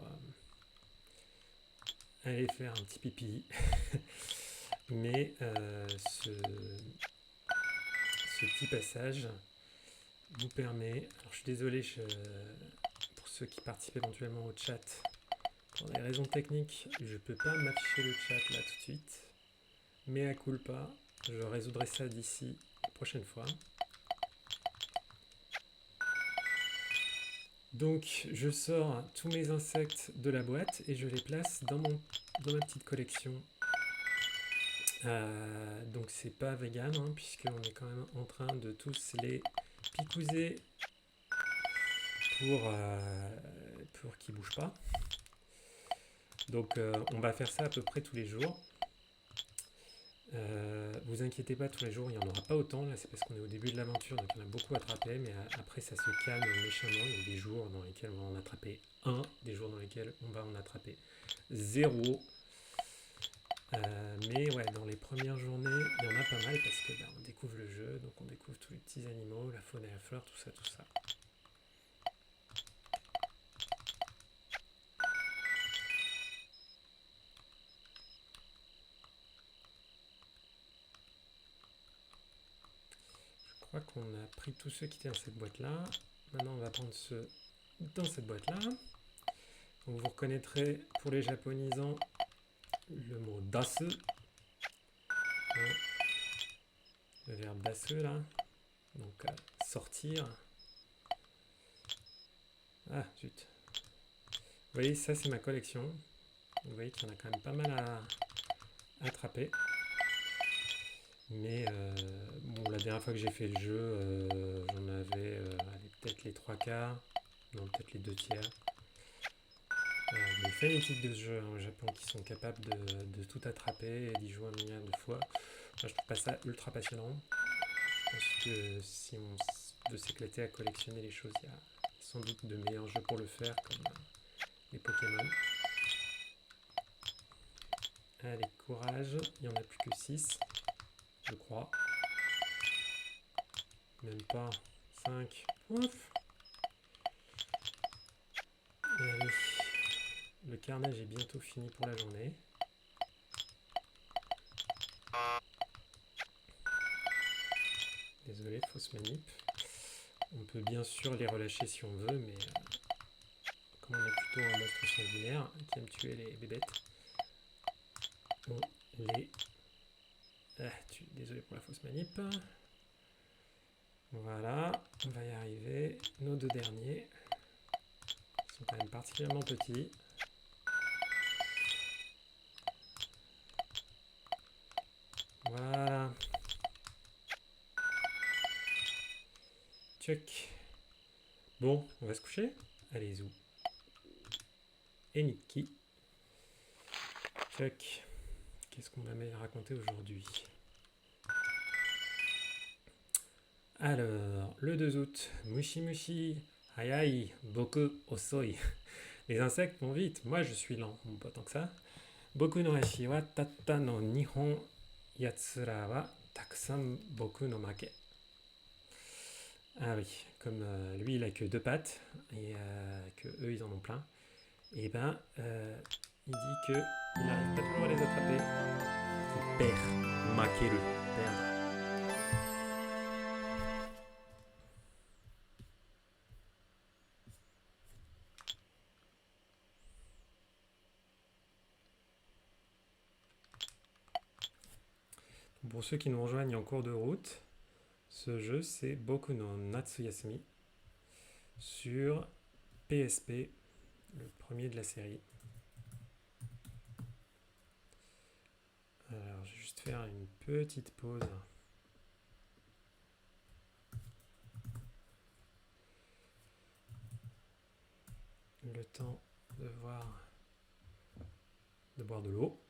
aller faire un petit pipi. Mais ce petit passage vous permet, alors je suis désolé pour ceux qui participent éventuellement au chat, pour des raisons techniques, je ne peux pas m'afficher le chat là tout de suite, mais à culpa, je résoudrai ça d'ici la prochaine fois. Donc je sors tous mes insectes de la boîte et je les place dans ma petite collection. Donc c'est pas vegan hein, puisqu'on est quand même en train de tous les picouser pour qu'ils bougent pas. Donc on va faire ça à peu près tous les jours. Vous inquiétez pas, tous les jours il n'y en aura pas autant, là c'est parce qu'on est au début de l'aventure donc il y en a beaucoup à attraper, mais après ça se calme méchamment. Il y a des jours dans lesquels on va en attraper 1, des jours dans lesquels on va en attraper 0. Mais ouais, dans les premières journées il y en a pas mal parce que on découvre le jeu, donc on découvre tous les petits animaux, la faune et la flore, tout ça. Je crois qu'on a pris tous ceux qui étaient dans cette boîte-là. Maintenant, on va prendre ceux dans cette boîte-là. Donc, vous reconnaîtrez pour les japonisants le mot dasu. Hein, le verbe dasu, là. Donc, sortir. Ah, zut. Vous voyez, ça, c'est ma collection. Vous voyez qu'il y en a quand même pas mal à attraper. Mais bon, la dernière fois que j'ai fait le jeu, j'en avais peut-être les 3/4, non peut-être les 2/3. Il y a des fanatiques de ce jeu au Japon qui sont capables de tout attraper et d'y jouer un milliard de fois. Moi, je trouve pas ça ultra passionnant. Je pense que si on veut s'éclater à collectionner les choses, il y a sans doute de meilleurs jeux pour le faire, comme les Pokémon. Allez, courage, il n'y en a plus que 6. Je crois. Même pas. 5. Ouf. Allez. Le carnage est bientôt fini pour la journée. Désolé, fausse manip. On peut bien sûr les relâcher si on veut, mais comme on est plutôt un monstre sanguinaire qui aime tuer les bébêtes, on les... Désolé pour la fausse manip. Voilà, on va y arriver. Nos 2 derniers sont quand même particulièrement petits. Voilà. Check. Bon, on va se coucher. Allez, zou. Et Nikki. Check. Qu'est-ce qu'on va raconter aujourd'hui? Alors, le 2 août, Mushi Mushi, Hayai, Boku Osoi. Les insectes vont vite, moi je suis lent, bon, pas tant que ça. Boku no hashi wa tatta no nihon, yatsura wa takusan boku no make. Ah oui, comme lui il a que 2 pattes, et que eux ils en ont plein, et ben il dit que il n'arrive pas toujours à les attraper. Il perd, makeru, perdre. Pour ceux qui nous rejoignent en cours de route, ce jeu c'est Boku no Natsuyasumi sur PSP, le premier de la série. Alors je vais juste faire une petite pause. Le temps de voir de boire de l'eau.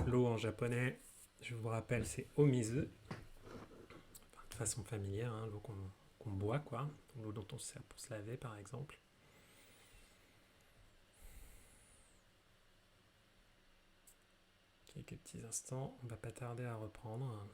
L'eau en japonais, je vous rappelle, c'est omizu. De façon familière, hein, l'eau qu'on boit, quoi. L'eau dont on se sert pour se laver, par exemple. Quelques petits instants, on va pas tarder à reprendre.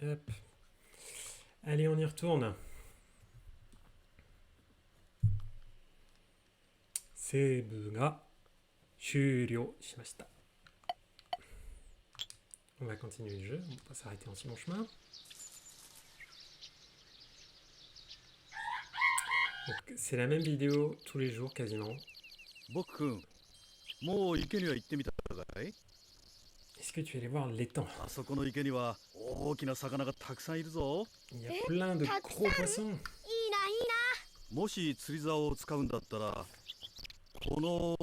Hop. Allez, on y retourne. Seibu ga shuryou shimashita. On va continuer le jeu, on va pas s'arrêter en si bon chemin. Donc, c'est la même vidéo tous les jours quasiment. 僕くん、もう池には行ってみたかい？ Est-ce que tu es allé voir l'étang? あそこの池には大きな魚がたくさんいるぞ。 Il y a plein de gros poissons. いいな、いいもし釣り竿を使うんだったら、この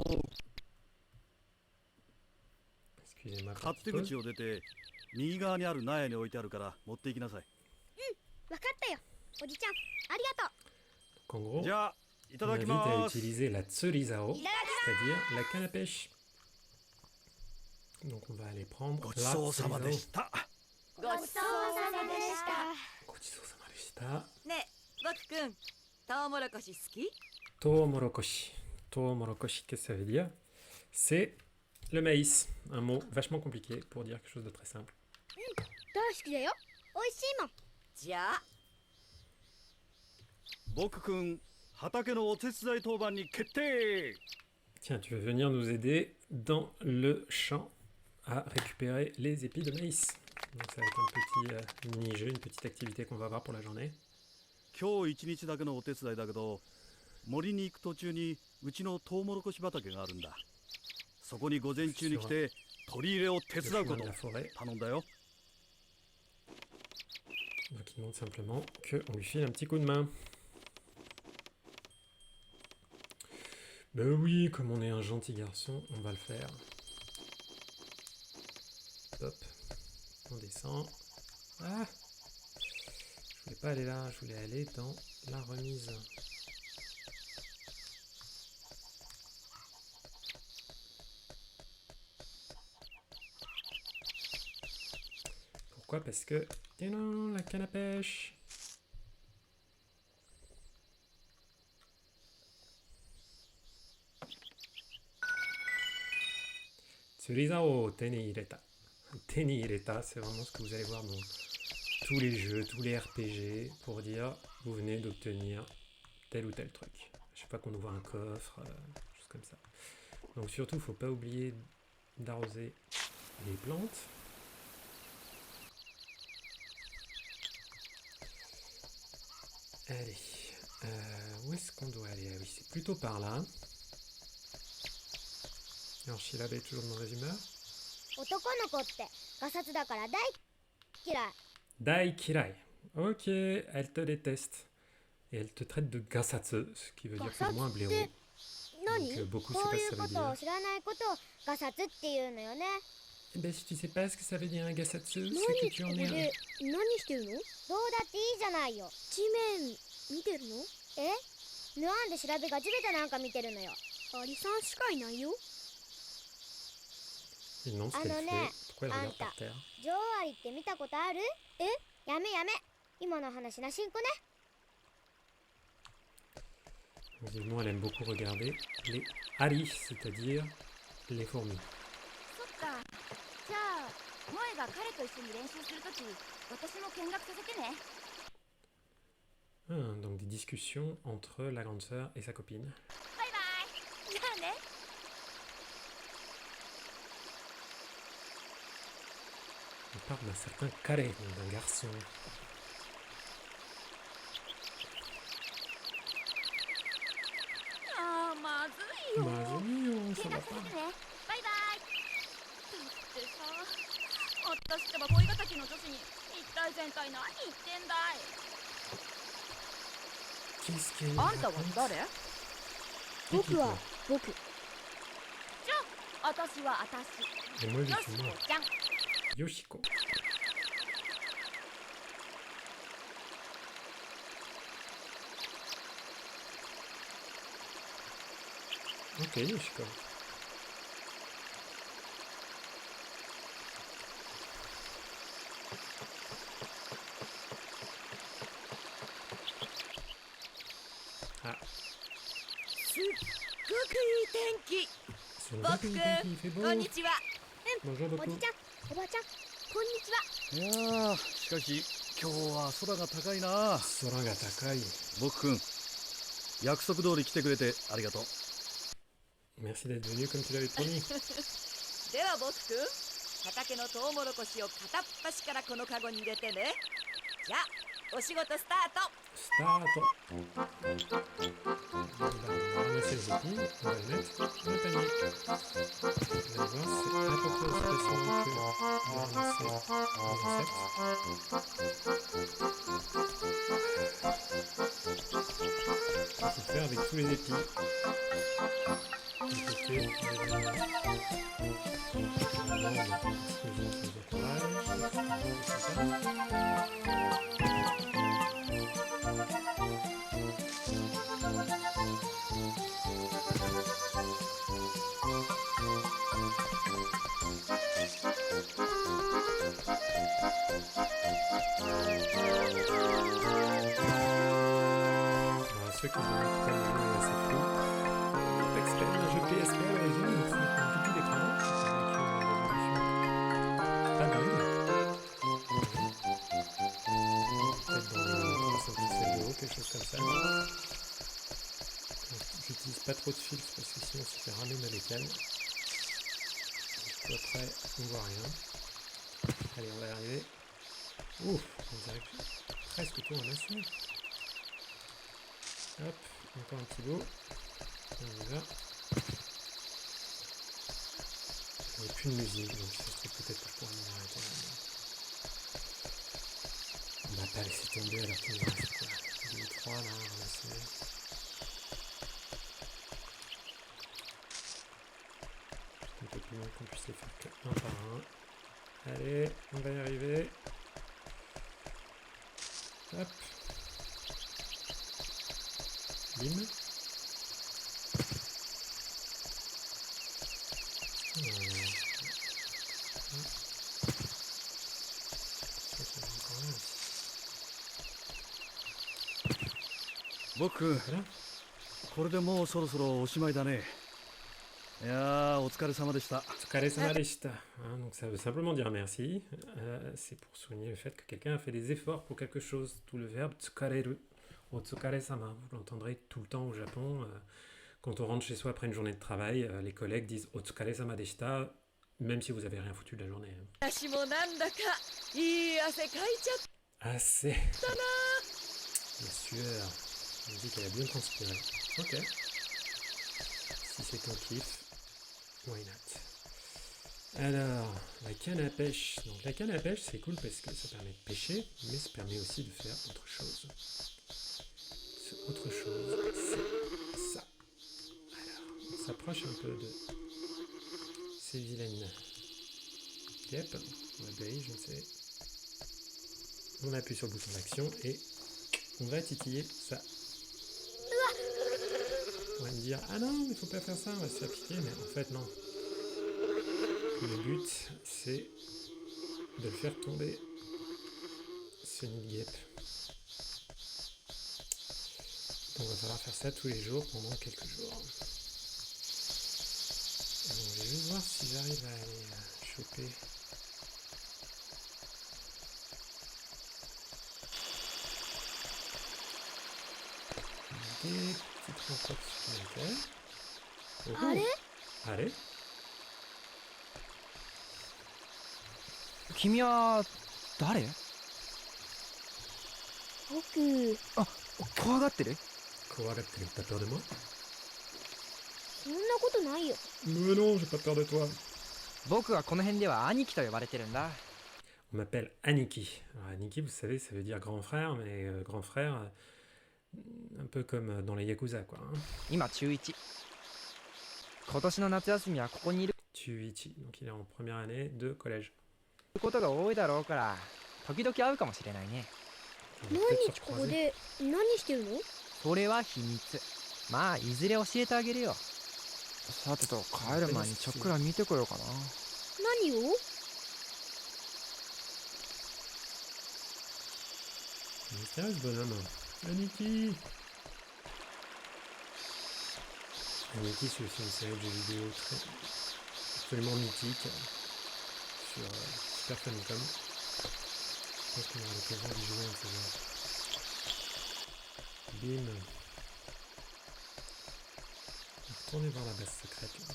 Excusez-moi. 勝手口を出て右側にある納屋に置いてあるから持って行きなさい。な。わかったよ。おじちゃん、ありがとう。 Donc, en gros, じゃあいた on だき invite à ます。 utiliser la tsurizao, c'est-à-dire la canne à pêche. Donc on va aller prendre ご la ちそうさまで tsurizao. した。ごちそうさまでした。 Gochidou-sama deshita. ねえ、僕くん、トウモロコシ好き？ Tomorokoshi. Tomorokoshi, qu'est-ce que ça veut dire? C'est le maïs. Un mot vachement compliqué pour dire quelque chose de très simple. 大好きだよ。おいしいもん。じゃあ、僕くん、畑のお手伝い当番に決定。 Tiens, tu veux venir nous aider dans le champ à récupérer les épis de maïs. Donc ça va être un petit mini-jeu, une petite activité qu'on va avoir pour la journée. 今日一日だけのお手伝いだけど、森に行く途中にうちのトウモロコシ畑があるんだ。そこに午前中に来て取り入れを手 Le 伝うこ chemin と de la forêt. 頼んだよ。 Donc il demande simplement qu'on lui file un petit coup de main. Ben oui, comme on est un gentil garçon, on va le faire. Hop, on descend. Ah! Je voulais pas aller là, je voulais aller dans la remise. Pourquoi? Parce que... Et non, la canne à pêche! Tsurizao, teni ireta. Teni ireta, c'est vraiment ce que vous allez voir dans tous les jeux, tous les RPG, pour dire vous venez d'obtenir tel ou tel truc. À chaque fois qu'on ouvre un coffre, choses comme ça. Donc surtout, faut pas oublier d'arroser les plantes. Allez, où est-ce qu'on doit aller? Ah oui, c'est plutôt par là. Alors Shilab est toujours de mauvaise humeur. 男の子ってガサツだから大嫌い。 Dai kirai. Ok, elle te déteste. Et elle te traite de gasatsu, ce qui veut dire plus ou moins blaireau. 何？ Donc, beaucoup こ savent ういう pas こ ce que ça veut とを dire. 知らないことをガサツっていうのよね。 Eh ben, si tu sais pas ce que ça veut dire un gasatsu, 何 c'est que tu en こ es こ un... で何してるの？どうだっていいじゃないよ。地面見てるの？え？なんで調べが地べたなんか見てるのよ。アリさんしかいないよ。 Il demande ce qu'elle Ah non, fait. non. Pourquoi elle regarde Anta. par terre? 女王アリって見たことある？え？やめやめ。今の話なしんこね。 Visiblement, elle aime beaucoup regarder les haris, c'est-à-dire les fourmis. そっか。じゃあ、萌えが彼と一緒に練習するとき、私も見学させてね。 Ah, donc des discussions entre la grande sœur et sa copine. バイバイ。じゃあね。 On parle d'un certain Kare, donc d'un garçon. ああ、まずいよ。 Bah, Zémio, ça 見 va 学させ pas. てね。バイバイ。だってさ。私ってば恋敵の女子に一体全体何言ってんだい。 Qu'est-ce qu'elle あんたは raconte? 誰？僕は僕。じゃあ私は私。 Et moi, je よ suis し moi. こちゃん。 Yoshiko. Ok, Yoshiko. Ah, すっごくいい天気。 sur le 僕 bateau, く il fait ん、 beau. こんにちは。 Bonjour, お beaucoup. じちゃん、おばちゃん、こんにちは。いやー、しかし今日は空が高いな。空が高い。僕くん、約束通り来てくれてありがとう。 Merci d'être venu comme tu l'avais promis. では僕くん、畑のトウモロコシを片っ端からこのカゴに入れてね。じゃあお仕事スタート。 Start. On va ramasser les épis, on va les mettre dans le panier. Vous allez voir, c'est à peu près aussi facile que de ramasser les insectes. Il faut faire avec tous les épis. Du côté des animaux. Vraiment, on a une petite cuisine qui nous encourage. C'est sympa. Ceux qui ont pourquoi le jeu est assez flou. Apex Pen, un jeu PSP à l'origine, donc c'est un tout petit écran avec une résolution pas dingue. Peut-être dans 300 pixels de haut, quelque chose comme ça. J'utilise pas trop de filtres parce que sinon ça fait ramer ma bécane. Après, on voit rien. Allez, on va y arriver. Ouf, on dirait que j'ai presque tout ramassé. Hop, encore un petit bout. On y va. Il n'y a plus de musique, donc ça serait peut-être que je pourrais m'en arrêter là. On va pas laisser tomber alors qu'il nous reste quoi 2 ou 3 là à ramasser. Un peu plus loin qu'on puisse les faire que un par un. Allez, on va y arriver. Hop. Bim.僕、これでもうそろそろおしまいだね。いやー、お疲れ様でした。Tsukaresama deshita. Donc ça veut simplement dire merci. C'est pour souligner le fait que quelqu'un a fait des efforts pour quelque chose. Tout le verbe tsukareru. O tsukaresama. Vous l'entendrez tout le temps au Japon. Quand on rentre chez soi après une journée de travail, les collègues disent O tsukaresama deshita, même si vous avez rien foutu de la journée. 私もなんだかいい汗かいちゃっ Assez. たな。 La sueur. On dit qu'elle a bien transpiré. Ok. Si c'est ton kiff, why not? Alors, la canne à pêche. Donc la canne à pêche, c'est cool parce que ça permet de pêcher, mais ça permet aussi de faire autre chose. Ce autre chose, c'est ça. Alors, on s'approche un peu de ces vilaines guêpes, ou abeilles, je ne sais. On appuie sur le bouton d'action et on va titiller ça. On va me dire, ah non, il faut pas faire ça, on va se faire piquer, mais en fait non. Le but, c'est de le faire tomber, ce nid de guêpe. Donc il va falloir faire ça tous les jours pendant quelques jours. Et donc je vais juste voir si j'arrive à aller choper. Des petites rencontres supplémentaires. Oh. Allez. Allez. 君は誰？僕、怖がってる？Quoi, t'as peur de moi? そんなことないよ。 Mais non, j'ai pas peur de toi. 僕はこの辺では兄貴と呼ばれてるんだ。On m'appelle Aniki. Alors Aniki, vous savez, ça veut dire grand frère, mais grand frère, un peu comme dans les Yakuza, quoi. Hein. 今中1。今年の夏休みはここにいる Tuichi, donc il est en première année de collège. ことが多いだろうから、時々会うかもしれないね。On va 毎 peut-être se 日ここ recroiser. で何してるの？それは秘密。まあいずれ教えてあげるよ。さてと帰る前にちょっくら見てこようかな。何を？ Mystérieux ce bonhomme. Aniki Aniki, c'est aussi une série de jeux vidéo absolument mythique sur Super Famicom. Je pense qu'on aura l'occasion d'y jouer un de ces jours. Bim. On va retourner voir la base secrète là.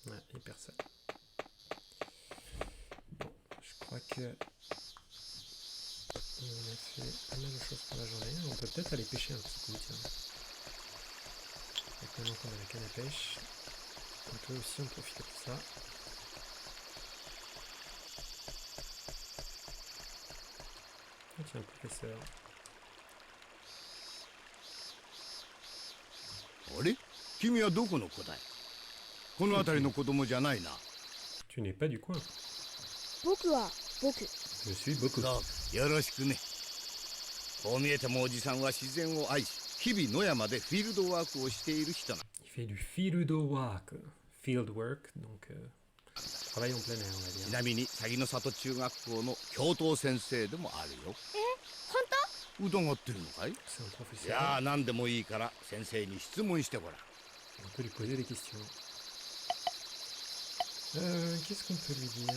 Ouais, il n'y a personne. Bon, je crois que on a fait pas mal de choses pour la journée. On peut peut-être aller pêcher un petit coup, tiens. Donc maintenant qu'on a la canne à pêche, on peut aussi en profiter pour ça. Ah tiens, professeur. あれ君はどこの子だいこの辺りの子供じゃないな Tu n'es pas du coin. 僕は僕。 Je suis beaucoup. そうよろしくねこう見えてもおじさんは自然を愛し日々野山でフィールドワークをしている人な Il fait du field work. Field work, donc travail en plein air, on va ち dire. なみに鷺の里中学校の教頭先生でもあるよ本疑ってるのかい C'est un い professeur. や何でもいいから先生に質問してごらん On peut lui poser des questions. Qu'est-ce qu'on peut lui dire?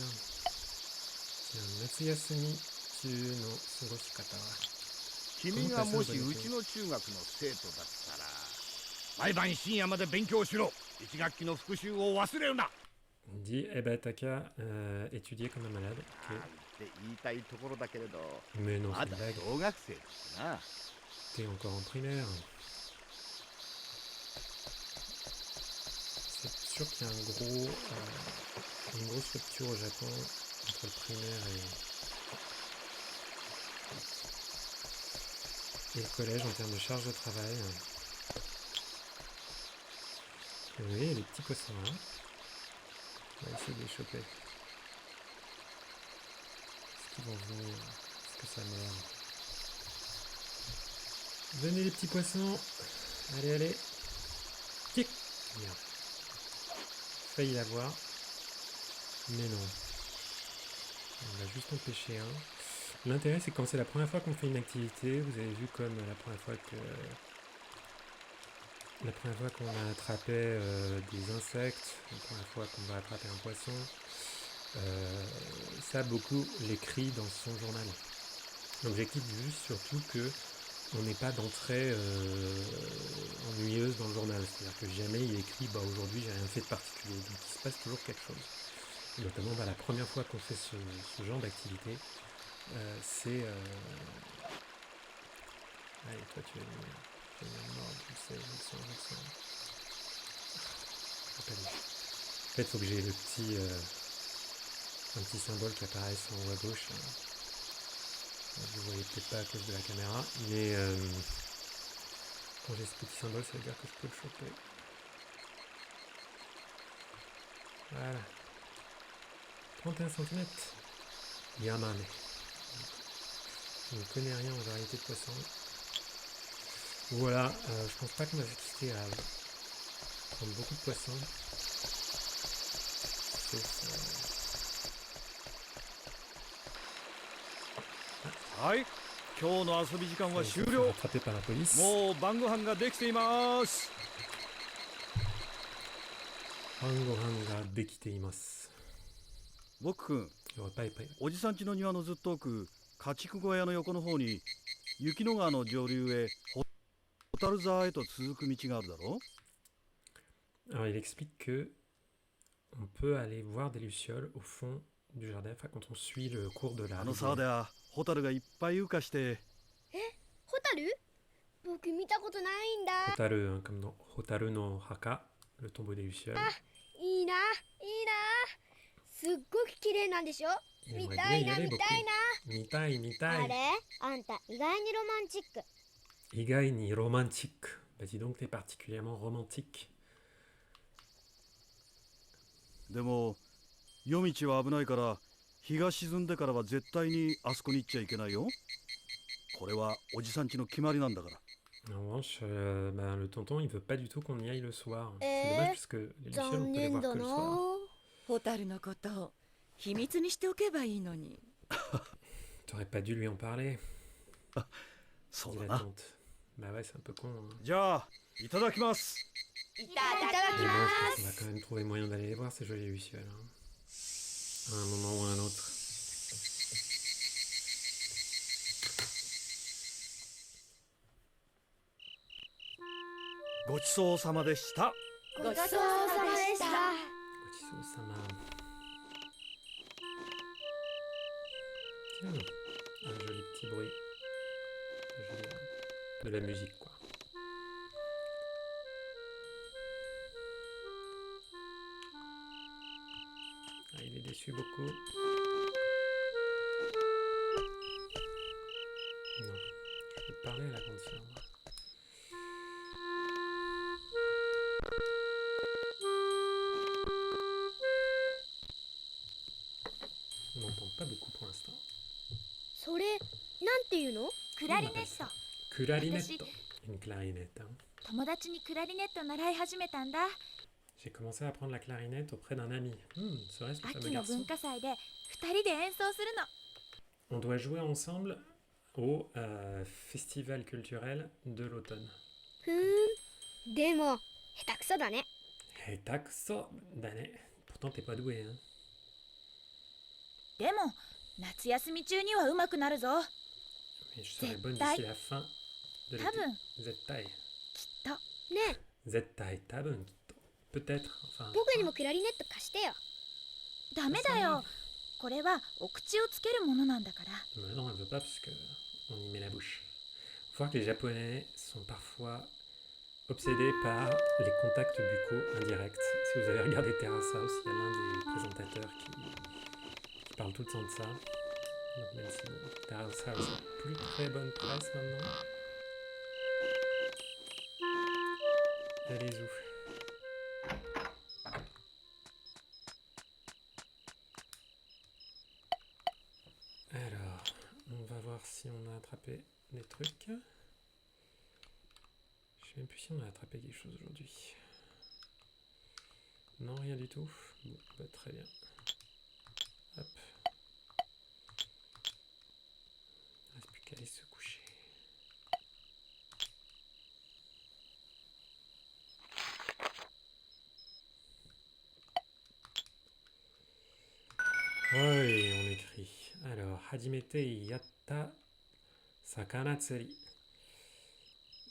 Tiens, Natsuyasumi tsu no sugoshikata wa. 君がもしうちの中学の生徒だったら毎晩深夜まで勉強しろ一学期の復習を忘れるな Il dit, eh ben t'as qu'à étudier comme un malade. って言いたいところだけれど Ok. Mais non, ま c'est だ une blague. 小学生だしな T'es encore en primaire. C'est sûr qu'il y a une grosse rupture au Japon entre le primaire et le collège en termes de charge de travail. Oui, il y a les petits poissons là. On va essayer de les choper. Est-ce qu'ils vont venir? Est-ce que ça meurt? Venez les petits poissons. Allez, allez. Tic. Merde. Failli l'avoir. Mais non. On va juste en pêcher un. L'intérêt, c'est quand c'est la première fois qu'on fait une activité, vous avez vu comme la première fois qu'on a attrapé des insectes, la première fois qu'on va attraper un poisson, ça beaucoup l'écrit dans son journal. L'objectif est juste surtout que on n'ait pas d'entrée ennuyeuse dans le journal, c'est-à-dire que jamais il écrit bah aujourd'hui j'ai rien fait de particulier, donc il se passe toujours quelque chose. Et notamment bah, la première fois qu'on fait ce genre d'activité, c'est allez toi tu vas venir mordre, je le sais, je le sens, je le sens. En fait il faut que j'ai le petit un petit symbole qui apparaisse en haut à gauche. Vous ne voyez peut-être pas à cause de la caméra, mais quand j'ai ce petit symbole, ça veut dire que je peux le choper. Voilà. 31 cm. Yamane. Je ne connais rien en variété de poissons. Voilà, je pense pas qu'on va quitter à prendre beaucoup de poissons. Sauf, はい今日の遊び時間は se 終 faire 了 attraper par la police. もう晩ご飯ができています Hangohan ga dekiteimasu. 僕くん Le repas est prêt. おじさん家の庭のずっと奥家畜小屋の横の方に雪の川の上流へホタル沢へと続く道があるだろ Alors il explique que on peut aller voir des lucioles au fond du jardin, enfin quand on suit le cours de la あの沢で rivière. はホタルがいっぱい羽化してホタル？僕僕見たことないんだ。 Hotaru, hein, comme dans Hotaru no Haka, le tombeau des Lucioles. いいな、いいな。すっごく綺麗なんでしょ。 Il 見 aimerait た bien い y な、 aller 見 beaucoup. たいな。 Mitai, あ mitai. れあんた意外にロマンチック。 Igai ni romantique. Bah dis donc, t'es particulièrement romantique. でも夜道は危ないから日が沈んでからは絶対にあそこに行っちゃいけないよ。これはおじさん家の決まりなんだから。 En revanche, bah, le tonton, il veut pas du tout qu'on y aille le soir. C'est dommage parce que les Lucioles, 残 on peut les 念 voir だ que le な。 soir. ホタルのことを秘密にしておけばいいのに。 T'aurais pas dû lui en parler, そう dit だ la な。 tante. Bah ouais, c'est un peu con. Hein. じゃあいただきます。いただき Mais ま bon, je pense す。 qu'on va quand même trouver moyen d'aller les voir, ces jolies Lucioles. Hein. À un moment ou à un autre. ごちそうさまでした。ごちそうさまでした。 Gochiso-sama. Tiens, un joli petit bruit. De la musique, quoi. Ah, il est déçu beaucoup. Non, je vais parler à la grande sœur, moi. On n'entend pas beaucoup pour l'instant. それなんていうの？クラリネット。 Clarinette. Une clarinette. Hein. 友達にクラリネット習い始めたんだ。 J'ai commencé à apprendre la clarinette auprès d'un ami. Serait-ce le fameux 秋の garçon? 文化祭で2人で演奏するの。 On doit jouer ensemble au festival culturel de l'automne. ふーん。でも下手くそだね。 Hetakuso dane. Pourtant, t'es pas doué, hein. でも夏休み中には上手くなるぞ。 Mais je serai bonne Zettai. d'ici la fin de l'été. Tabun. Zettai. きっと。ねえ、 Zettai tabun, kitto. Peut-être, enfin. 僕にもクラリネット貸してよ。ダメだよ。これはお口をつけるものなんだから。 Mais non, elle veut pas parce que on y met la bouche. Faut voir que les Japonais sont parfois obsédés par les contacts buccaux indirects. Si vous avez regardé Terrace House, il y a l'un des présentateurs qui parle tout le temps de ça. Donc même si bon, Terrace House n'a plus très bonne presse maintenant. Allez-y. Alors, on va voir si on a attrapé des trucs. Je sais même plus si on a attrapé quelque chose aujourd'hui. Non, rien du tout. Bon, bah, très bien. Hop. Il ne reste plus qu'à aller se coucher. Oui, on écrit. Alors, Hajimete yatta sakana tsuri.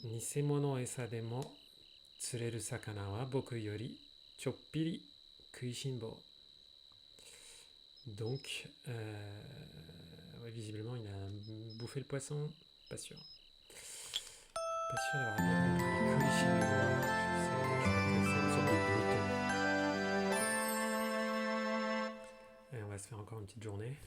Nisemono esa demo tsureru sakana wa boku yori choppiri kuishinbo. Donc, ouais, visiblement, il a bouffé le poisson. Pas sûr. Pas sûr d'avoir bien compris. Kuishinbo. Je crois que c'est une sorte de bouton. Et on va se faire encore une petite journée.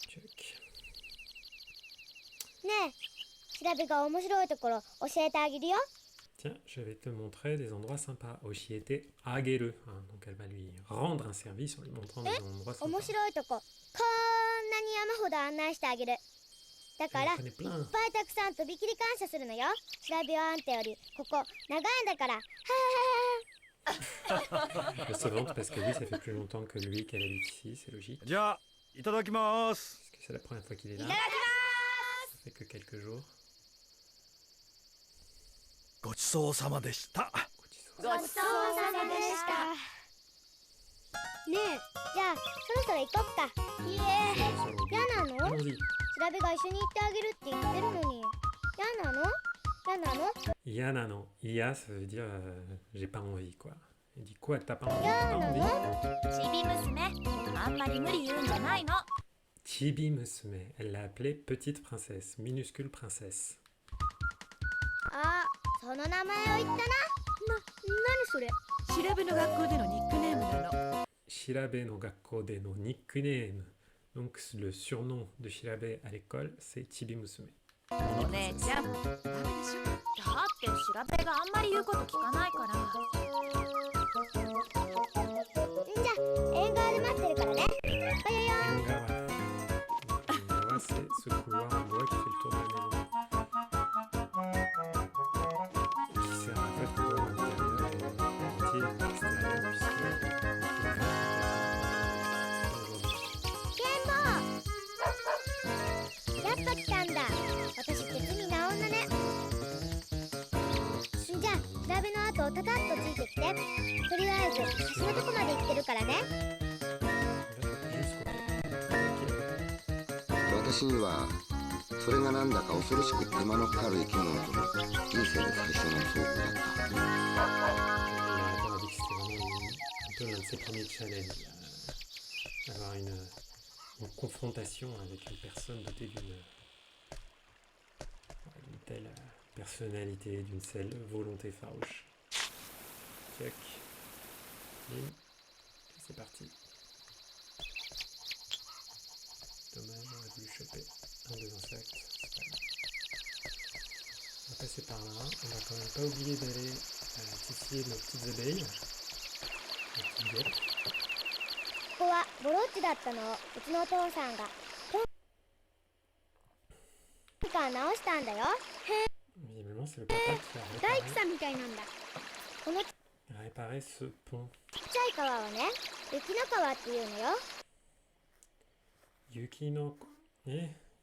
Check. ねえ、調べが面白いところ教えてあげるよ。 Tiens, je vais te montrer des endroits sympas. Oshiete ageru. Hein, donc elle va lui rendre un service en lui montrant des endroits 面 sympas. 白いとこ、こんなに山ほど案内してあげる。だか Elle ら en いっ connaît plein. ぱいたくさんとびきり感謝するのよ。調べはあんたよりここ長いんだから。は Elle se vante parce que lui, ça fait plus longtemps que lui qu'elle habite ici, c'est logique. じゃあいただきます。 Parce que c'est la première fois qu'il est là. いただき Ça fait que quelques jours. ごちそうさまでした。ごちそうさまでした。ねえ、じゃあそろそろ行こっか。いえ、嫌なの？ Allons-y. 調べが一緒に行ってあげるって言ってるのに。嫌なの？嫌なの？ Yanano. Iya, ça veut dire j'ai pas envie, quoi. Il dit quoi, t'as pas envie? 嫌 T'as な pas の？ envie? ちび娘、あんまり無理言うんじゃないの。 Chibi Musume. Elle l'a appelée petite princesse, minuscule princesse. あ、その名前を言ったな。何それ？調べの学校でのニックネームなの。 Shirabe no Gakko de no nickname. Donc le surnom de Shirabe à l'école, c'est Chibi Musume. お姉ちゃん、ダメでしょ。だって調べがあんまり言うこと聞かないから。じゃあ、縁側で待ってるからね。バイバイ。 Engawa, c'est ce couloir en bois qui fait le tour de la maison. Et qui sert à faire couloir intérieur et entier extérieur puisque... やっぱ来たんだ。私って罪な女ね。じゃあ、調べの後をタタッとついてきて。とりあえず橋のとこまで行ってるからね。私にはそれがなんだか恐ろしく手間のかかる生き物との人生の最初の遭遇だった。 On a dit que c'était vraiment un peu l'un de ses premiers challenges. Avoir une confrontation avec une personne dotée d'une telle personnalité, d'une telle volonté farouche. Check. Bim. Et c'est parti. Dommage, j'aurais voulu choper un des insectes. C'est pas grave. On va passer par là. On va quand même pas oublier d'aller titiller nos petites abeilles. Nos petites guêpes. ここはボロッチだったのをうちのお父さんが今直したんだよ。 Visiblement, c'est le papa qui a 大工さんみたいなんだ。このちっ réparé ce pont. ちゃい川はね、雪の川っていうのよ。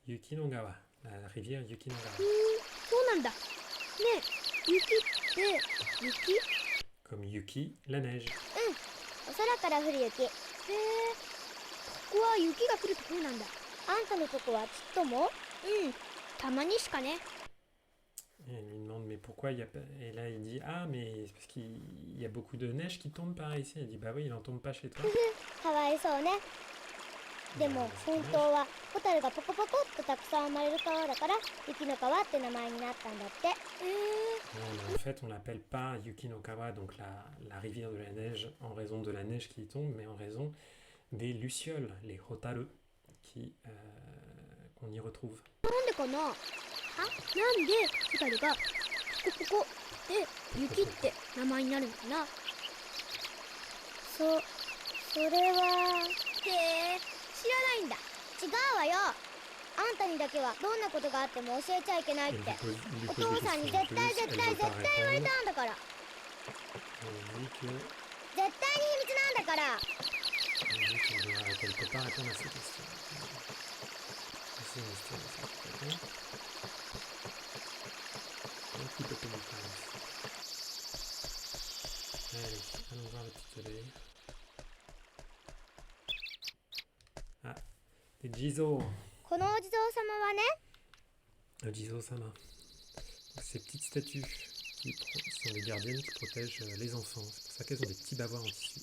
Yukinogawa, la rivière Yukinogawa. そうなんだ。ねえ、雪って雪？ Comme Yuki, la neige. お空から降る雪。へえ、ここは雪が降るところなんだ。あんたのとこはちっとも？たまにしかね。 Et elle lui demande mais pourquoi il y a pas... Et là il dit ah mais c'est parce qu'il y a beaucoup de neige qui tombe par ici. Elle dit bah oui il en tombe pas chez toi. かわいそうね。でも本当はホタルがポコポコっとたくさん生まれる川だから雪の川って名前になったんだって。Non, mais en fait on l'appelle pas Yukinokawa, donc la rivière de la neige en raison de la neige qui y tombe, mais en raison des lucioles, les hotaru, qu'on y retrouve. なんでかな？なんでホタルがポコポコで雪って名前になるのかな？それは。へえ、知らないんだ。違うわよ。あんたにだけはどんなことがあっても教えちゃいけないって。お父さんに絶対言われたんだから。絶対に秘密なんだから。Elle peut pas répondre à ces questions. C'est une histoire de ça, peut-être, hein. Un petit peu comme ça. Allez, allons voir la petite abeille. Ah, des Jizo. このお地蔵様はね、 Le Jizo-sama. Ces petites statues qui sont des gardiennes qui protègent les enfants. C'est pour ça qu'elles ont des petits bavoirs en tissu.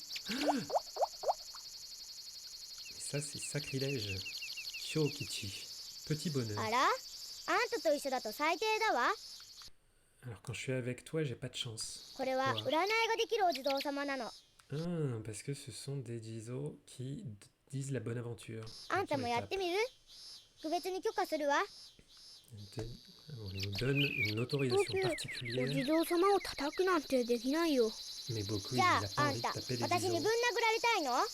Et ça, c'est sacrilège. Shokichi. Petit bonheur. あら、あんたと一緒だと最低だわ。 Alors quand je suis avec toi, j'ai pas de chance. これは占いができるお地蔵様なの。 Ah, parce que ce sont des Jizo qui disent la bonne aventure. あんたもやってみる？特別に許可するわ。 On nous donne une autorisation お particulière, 地蔵様を叩くなんてできないよ。 mais beaucoup じゃ il あ、 a pas あん envie de た、 taper les 私にぶん Jizo. 殴られたいの？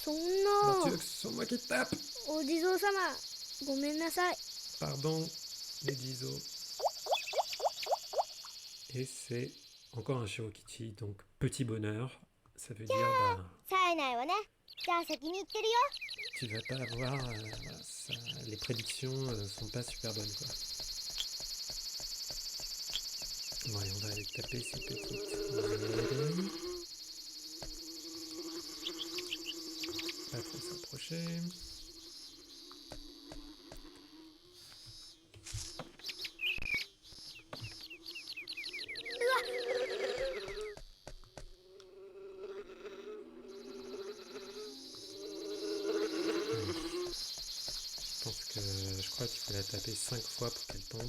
そん Alors, tu な veux que ce soit moi qui te tape? お地蔵様、ごめんなさい。 Pardon, les Jizo. Et c'est encore un Shirokichi, donc petit bonheur. Ça veut dire, bah, 冴えないわね。じゃあ先に行ってるよ。 tu vas pas avoir... voilà, les prédictions sont pas super bonnes, quoi. Bon, allez, on va aller taper ces petites abeilles. Pas trop sympa. approcher. Je crois qu'il faut la taper 5 fois pour qu'elle tombe.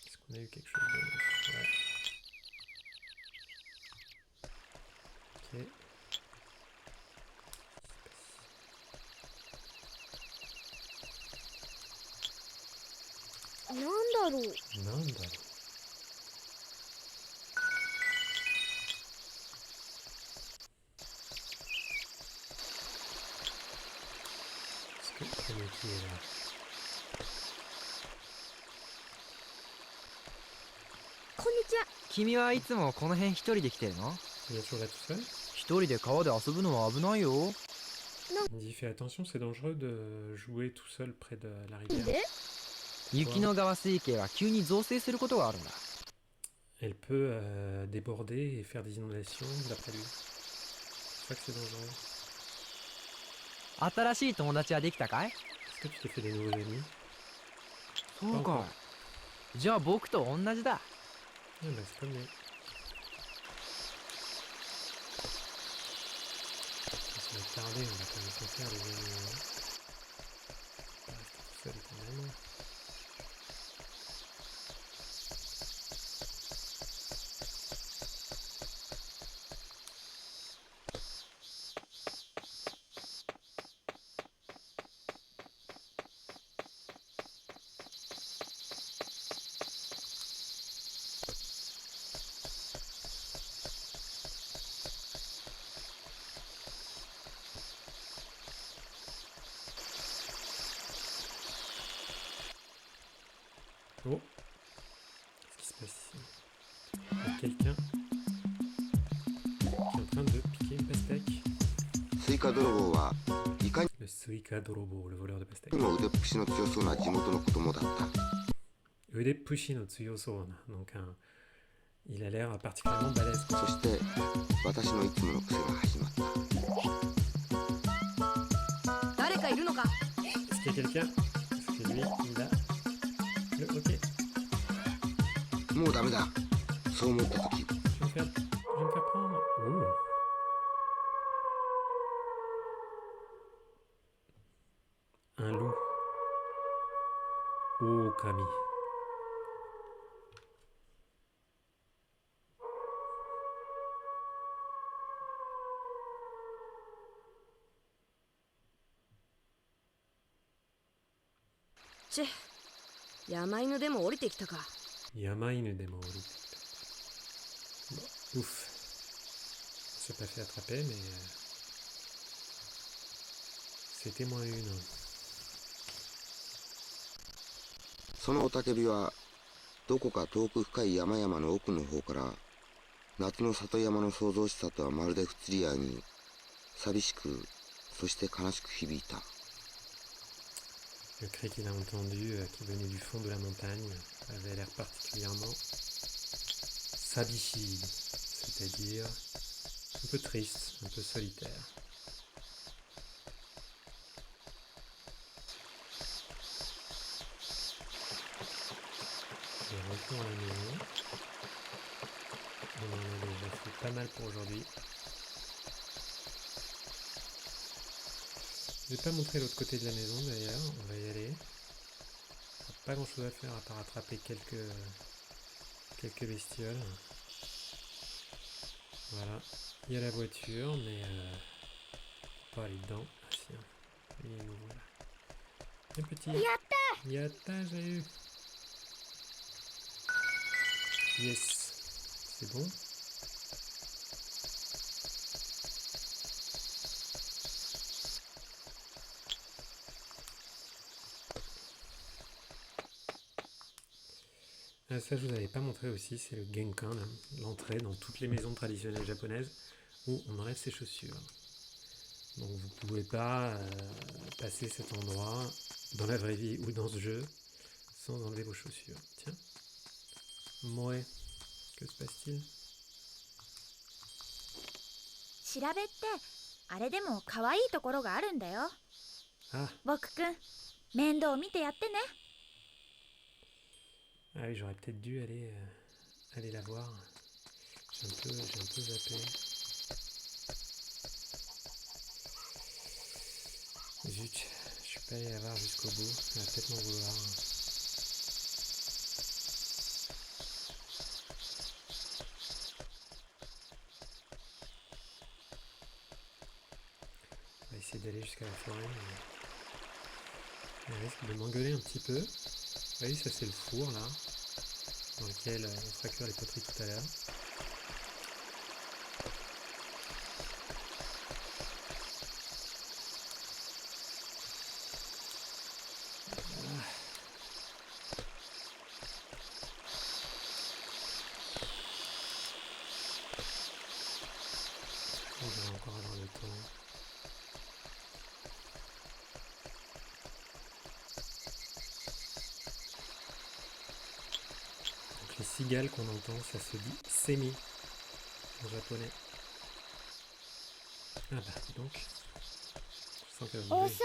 Est-ce qu'on a eu quelque chose de neuf? Ouais. Ok. なんだろう。なんだろう。Est-ce que Kaneki est là? こんにちは。君はいつもこの辺一人で来てるの？ Il est toujours là tout seul? 一人で川で遊ぶのは危ないよ。Il dit fais attention, c'est dangereux de jouer tout seul près de la なん rivière. で？雪の川水系は急に増水することがあるんだ。Elle peut déborder et faire des inondations d'après lui. C'est pour ça que c'est dangereux. 新しい友達はできたかい？ Est-ce que tu t'es fait des nouveaux amis? そうか。じゃあ僕と同じだ。Ah bah c'est comme lui. Ça va tarder, on va quand même s'en faire des amis. Hein. On va rester tout seul quand même. Oh, qu'est-ce qui se passe ici? Il y a quelqu'un qui est en train de piquer une pastèque. スイカ泥棒はいかに Le Suika Dorobo, le voleur de pastèques. も腕っぷしの強そうな地元の子供だった。 Udepushi no Tsuyoso, donc il a l'air particulièrement balèze. そして私のいつもの癖が始まった。誰かいるのか？ Est-ce qu'il y a quelqu'un? Est-ce que lui, il a le hockey? もうダメだ。そう思った時、 Je vais me faire prendre. Oh. Un loup. Oh, Kami. ちぇ、山犬でも降りてきたか。 Yamainu de Maori. Bon, ouf. On s'est pas fait attraper, mais c'était moins une. その雄たけびはどこか遠く深い山々の奥の方から夏の里山の創造しさとはまるで不釣り合いに寂しくそして悲しく響いた。 Le cri qu'il a entendu, qui venait du fond de la montagne, avait l'air particulièrement sabishi, c'est-à-dire un peu triste, un peu solitaire. Et retour à la maison. On en a déjà fait pas mal pour aujourd'hui. Je vais pas montrer l'autre côté de la maison d'ailleurs, on va y aller. Pas grand chose à faire à part attraper quelques bestioles. Voilà, il y a la voiture, mais pas aller dedans. Ah si, hein. Il est nouveau là. Un petit. Yatta, j'ai eu. Yes, c'est bon. Ah, ça je vous avais pas montré aussi, c'est le genkan, l'entrée dans toutes les maisons traditionnelles japonaises où on enlève ses chaussures. Donc vous pouvez pas passer cet endroit dans la vraie vie ou dans ce jeu sans enlever vos chaussures. Tiens. Moe. Que se passe-t-il? 調べってあれでも可愛いところがあるんだよ。 Ah, 僕くん、面倒見てやってね。 ah oui, j'aurais peut-être dû aller la voir. J'ai un peu zappé. Zut, je suis pas allé la voir jusqu'au bout. Elle va peut-être m'en vouloir. On va essayer d'aller jusqu'à la forêt. Elle risque de m'engueuler un petit peu. Vous voyez, ça c'est le four là, dans lequel on fera cuire les poteries tout à l'heure. On va encore avoir le temps. Donc les cigales qu'on entend, ça se dit semi en japonais. Ah bah dis donc. Je sens qu'elle va 遅 bouger. い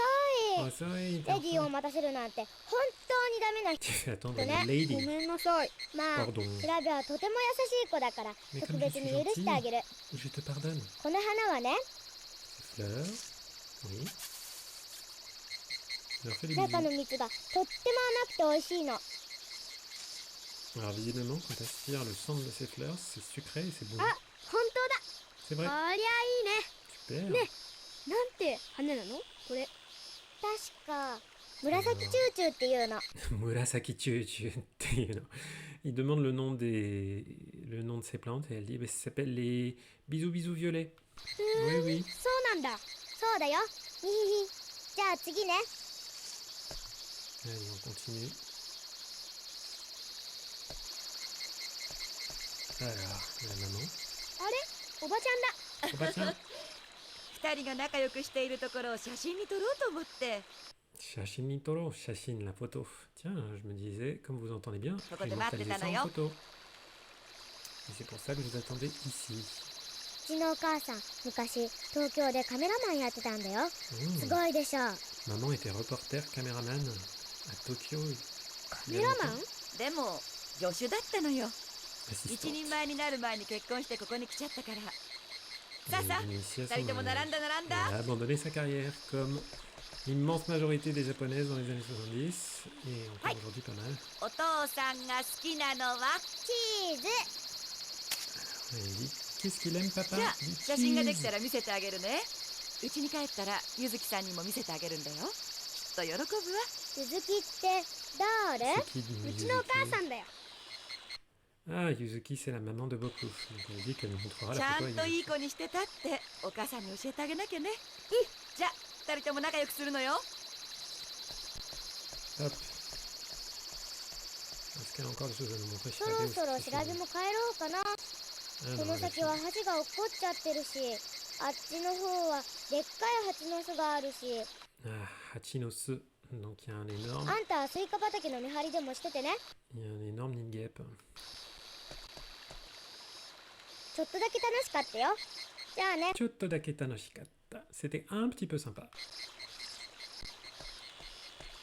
Oh sorry, レディーを待たせるなんて本当にダメな tu fais attendre 人 une ね。 lady. ごめんなさい。まあ Pardon. クラブはとても優しい子だから Mais 特 comme je 別 suis に許してあげる。 Je te pardonne. この花はね、 Fleurs. Oui. Je leur fais des 中の bisous. 蜜がとっても甘くて美味しいの。 Alors visiblement, quand elle aspire le centre de ces fleurs, c'est sucré et c'est bon. あ、本 C'est 当 vrai. だ。ありゃいいね。 Super. ねなんて花なのこれ。確か紫チューチューっていうの。 Murasaki Chuchu. Il demande le nom de ces plantes et elle dit bah, ça s'appelle les bisous bisous violets. Oui oui. そうなんだ。そうだよ。ひひひ。じゃあ次ね。 Allez, on continue. Alors, la maman. あれおばちゃんだ。 Oh bah tiens. 二人が仲良くしているところを写真に撮ろうと思って。 Shashin Toro, Shashin la photo. Tiens, je me disais, comme vous entendez bien, je vais Pourquoi te immortaliser battre, ça en Tanayo? photo. Et c'est pour ça que je vous attendais ici. うちのお母さん昔東京でカメラマンやってたんだよ。 Mmh. すごいでしょ。 Maman était reporter caméraman à Tokyo. カメラマン？でも助手だったのよ。 Assistante. 一人前になる前に結婚してここに来ちゃったから。 Elle さあさ est venue ici à あ、 son 二人とも mariage. 並んだ並んだ。 Elle a abandonné sa carrière comme l'immense majorité des japonaises dans les années 70 et encore Aïe. aujourd'hui pas mal. お父さんが好きなのはチーズ。 Elle dit qu'est-ce qu'il aime papa? じゃあ Du 写真ができ cheese. たら見せてあげるね。うちに帰ったらゆずきさんにも見せてあげるんだよ。きっと喜ぶわ。ゆずきって誰？ C'est qui dit うちのお母 Yuzuki? さんだよ。 Ah, Yuzuki, c'est la maman de Boku. Donc elle dit qu'elle nous montrera ち la ゃ photo ん à といい Yuzuki. 子にしてたってお母さんに教えてあげなきゃね。じゃあ二人とも仲良くするのよ。 Hop. Est-ce qu'elle a encore des choses à nous montrer? そろそろ調べも帰ろうかな。 Ah こ non, の elle a 先は fini. 橋が落っこっちゃってるし、あっちの方はでっかい蜂の巣があるし、 Ah, Hachinosu. Donc il y a un énorme, あんたはスイカ畑の見張りでもしててね。 il y a un énorme nid de guêpe. ちょっとだけ楽しかったよ。じゃあね。 Chotto dake tanoshikatta. C'était un petit peu sympa.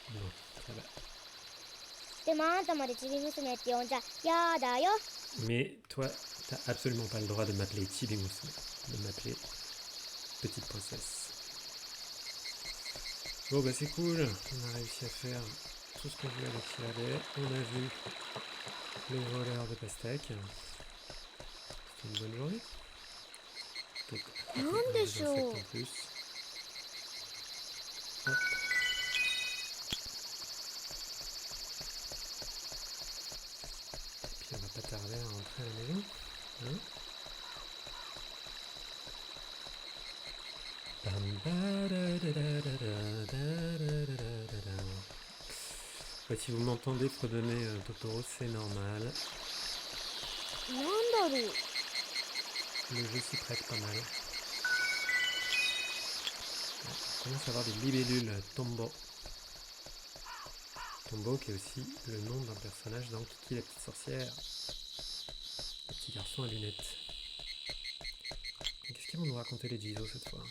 Bon, ça va. でもあんたまでちび娘って呼んじゃやだよ。 Mais toi, t'as absolument pas le droit de m'appeler Chibimusume, de m'appeler petite princesse. Bon bah c'est cool, on a réussi à faire tout ce qu'on voulait avec Shirabe. On a vu le voleur de pastèques. C'était une bonne journée. Peut-être attraper Non, un des des insectes en choses. plus. Hop. Et puis on va pas tarder à rentrer à la maison. Hein? Ouais, si vous m'entendez fredonner Totoro, c'est normal. なんだろう。 Le jeu s'y prête pas mal. On commence à avoir des libellules Tombo. Tombo qui est aussi le nom d'un personnage dans Kiki la petite sorcière. Le petit Petit garçon à lunettes. Qu'est-ce qu'ils vont nous raconter les Jizo cette fois?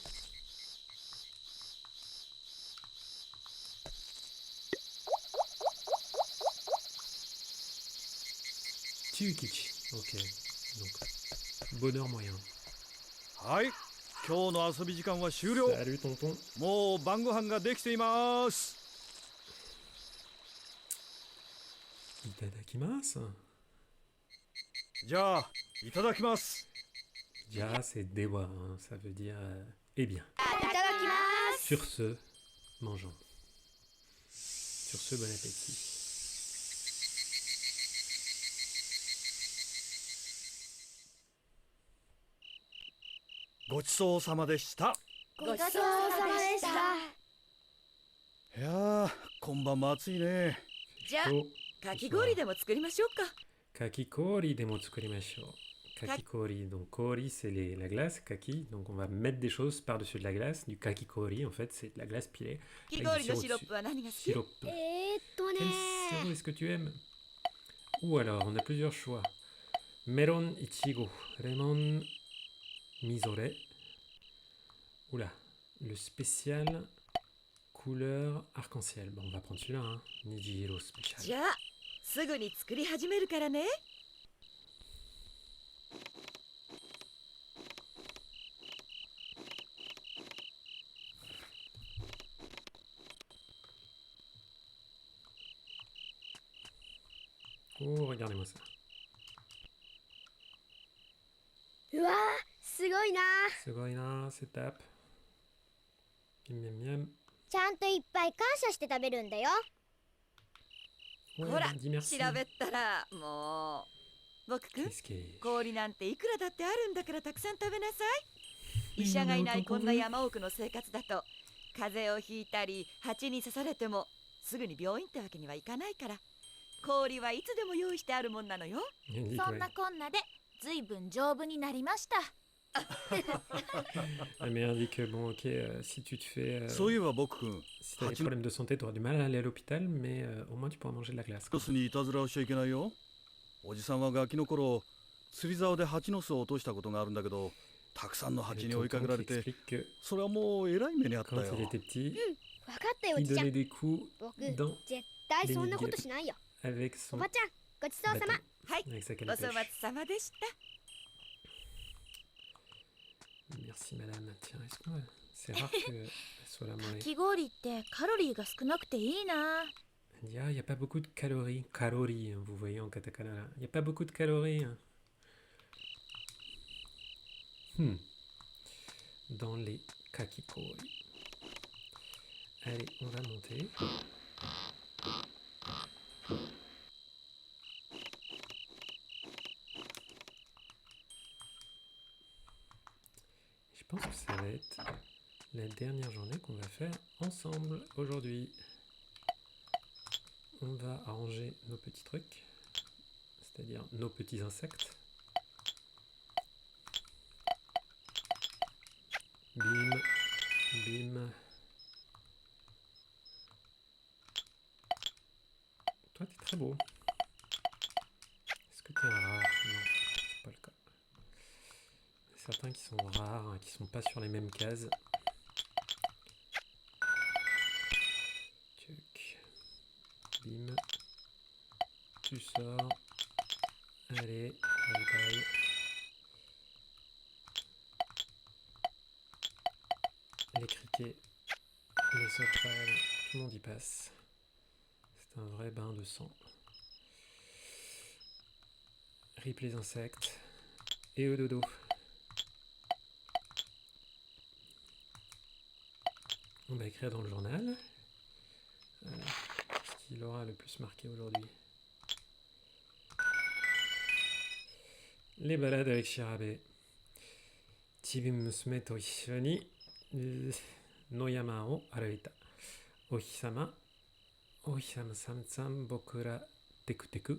Tsukichi. Ok. Donc, bonheur moyen. はい、今日の遊び時間は終了。 Salut tonton. もう晩ご飯ができています。 Itadakimasu. じゃあいただきます。 Ja, c'est dewa, hein, ça veut dire eh bien. いただきます。 Sur ce, mangeons. Sur ce, bon appétit. ごちそうさまでした。ごちそうさまでした。いやー、今晩も暑いね。じゃあ Oh, かき氷でも作りましょうか。 kakikori demo tsukurimashou. Kakikori, donc kori c'est la glace, kaki, donc on va mettre des choses par-dessus de la glace. Du kakikori, en fait, c'est de la glace pilée. かき氷のシロップは何が好き？ Sirop. Quel sirop est-ce que tu aimes? Ou alors, on a plusieurs choix. Melon ichigo, lemon misore. Oula, le spécial couleur arc-en-ciel. Bon, on va prendre celui-là, hein. Nijiro spécial. じゃあすぐに作り始めるからね。 Oh, regardez-moi ça. うわー、すごいな。 Sugoi c'est tape. Miam miam miam. ちゃんといっぱい感謝して食べるんだよ。 Ouais, ほら dis merci. 調べったらもう僕くん Qu'est-ce qui est... 氷なんていくらだってあるんだからたくさん食べなさい。医者がいないこんな山奥の生活だと風邪をひいたり蜂に刺されてもすぐに病院ってわけにはいかないから氷はいつでも用意してあるもんなのよ。 Indique, そんな ouais. こんなでずいぶん丈夫になりました。 Ah, mais indique, bon, ok, si tu te fais... そういえば僕くん、 si t'as des problèmes de santé, t'auras du mal à aller à l'hôpital, mais au moins tu pourras manger de la glace. ハチノスにいたずらをしちゃいけないよ。おじさんはガキの頃釣り竿でハチノスを落としたことがあるんだけど、たくさんのハチ Et に追いかけ tonton ら qui れて、 explique que それはもうえらい目にあった quand よ。 il était petit, わかったよ、お il じちゃん。 donnait des coups 僕、 dans, 絶対そんなことしないよ。 avec お son ばちゃん、ごちそうさま。 bâton, はい avec sa お canne à 粗 pêche. 末様でした。 Merci madame. Tiens, est-ce qu'on va... C'est rare qu'elle soit là, か moi. き氷ってカロリーが少なくていいな。 Elle dit, ah, il n'y a pas beaucoup de calories. Calories, hein, vous voyez en katakana là. Il n'y a pas beaucoup de calories. Hein. Dans les kakikori. Allez, on va monter. Je pense que ça va être la dernière journée qu'on va faire ensemble aujourd'hui. On va arranger nos petits trucs, c'est-à-dire nos petits insectes. Bim, bim. Toi, t'es très beau. Est-ce que t'es un rare? Non, c'est pas le cas. Il y a certains qui sont rares, hein, qui sont pas sur les mêmes cases. Tchuc. Bim. Tu sors. Allez, bye bye. Les criquets, les sauterelles, tout le monde y passe. C'est un vrai bain de sang. Rip les insectes. Et au dodo. On va écrire dans le journal. Ce qu'il aura le plus marqué aujourd'hui. Les balades avec Shirabe. Chibi musume to issho ni no yama o aruita. Ohisama. Ohisama san bokura teku teku.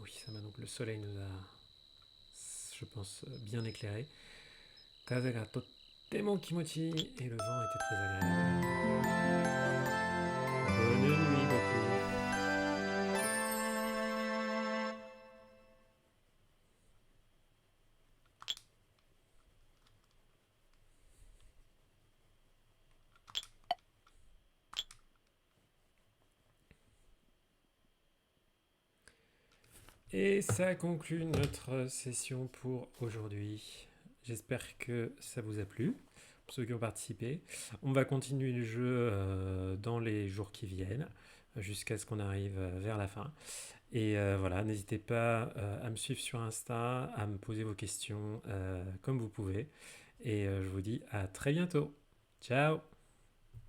Ohisama, donc le soleil nous a, je pense, bien éclairé. Kaze ga tottemo kimochi, et le vent était très agréable. Bonne nuit, beaucoup. Et ça conclut notre session pour aujourd'hui. J'espère que ça vous a plu, pour ceux qui ont participé. On va continuer le jeu dans les jours qui viennent, jusqu'à ce qu'on arrive vers la fin. Et voilà, n'hésitez pas à me suivre sur Insta, à me poser vos questions comme vous pouvez. Et je vous dis à très bientôt. Ciao!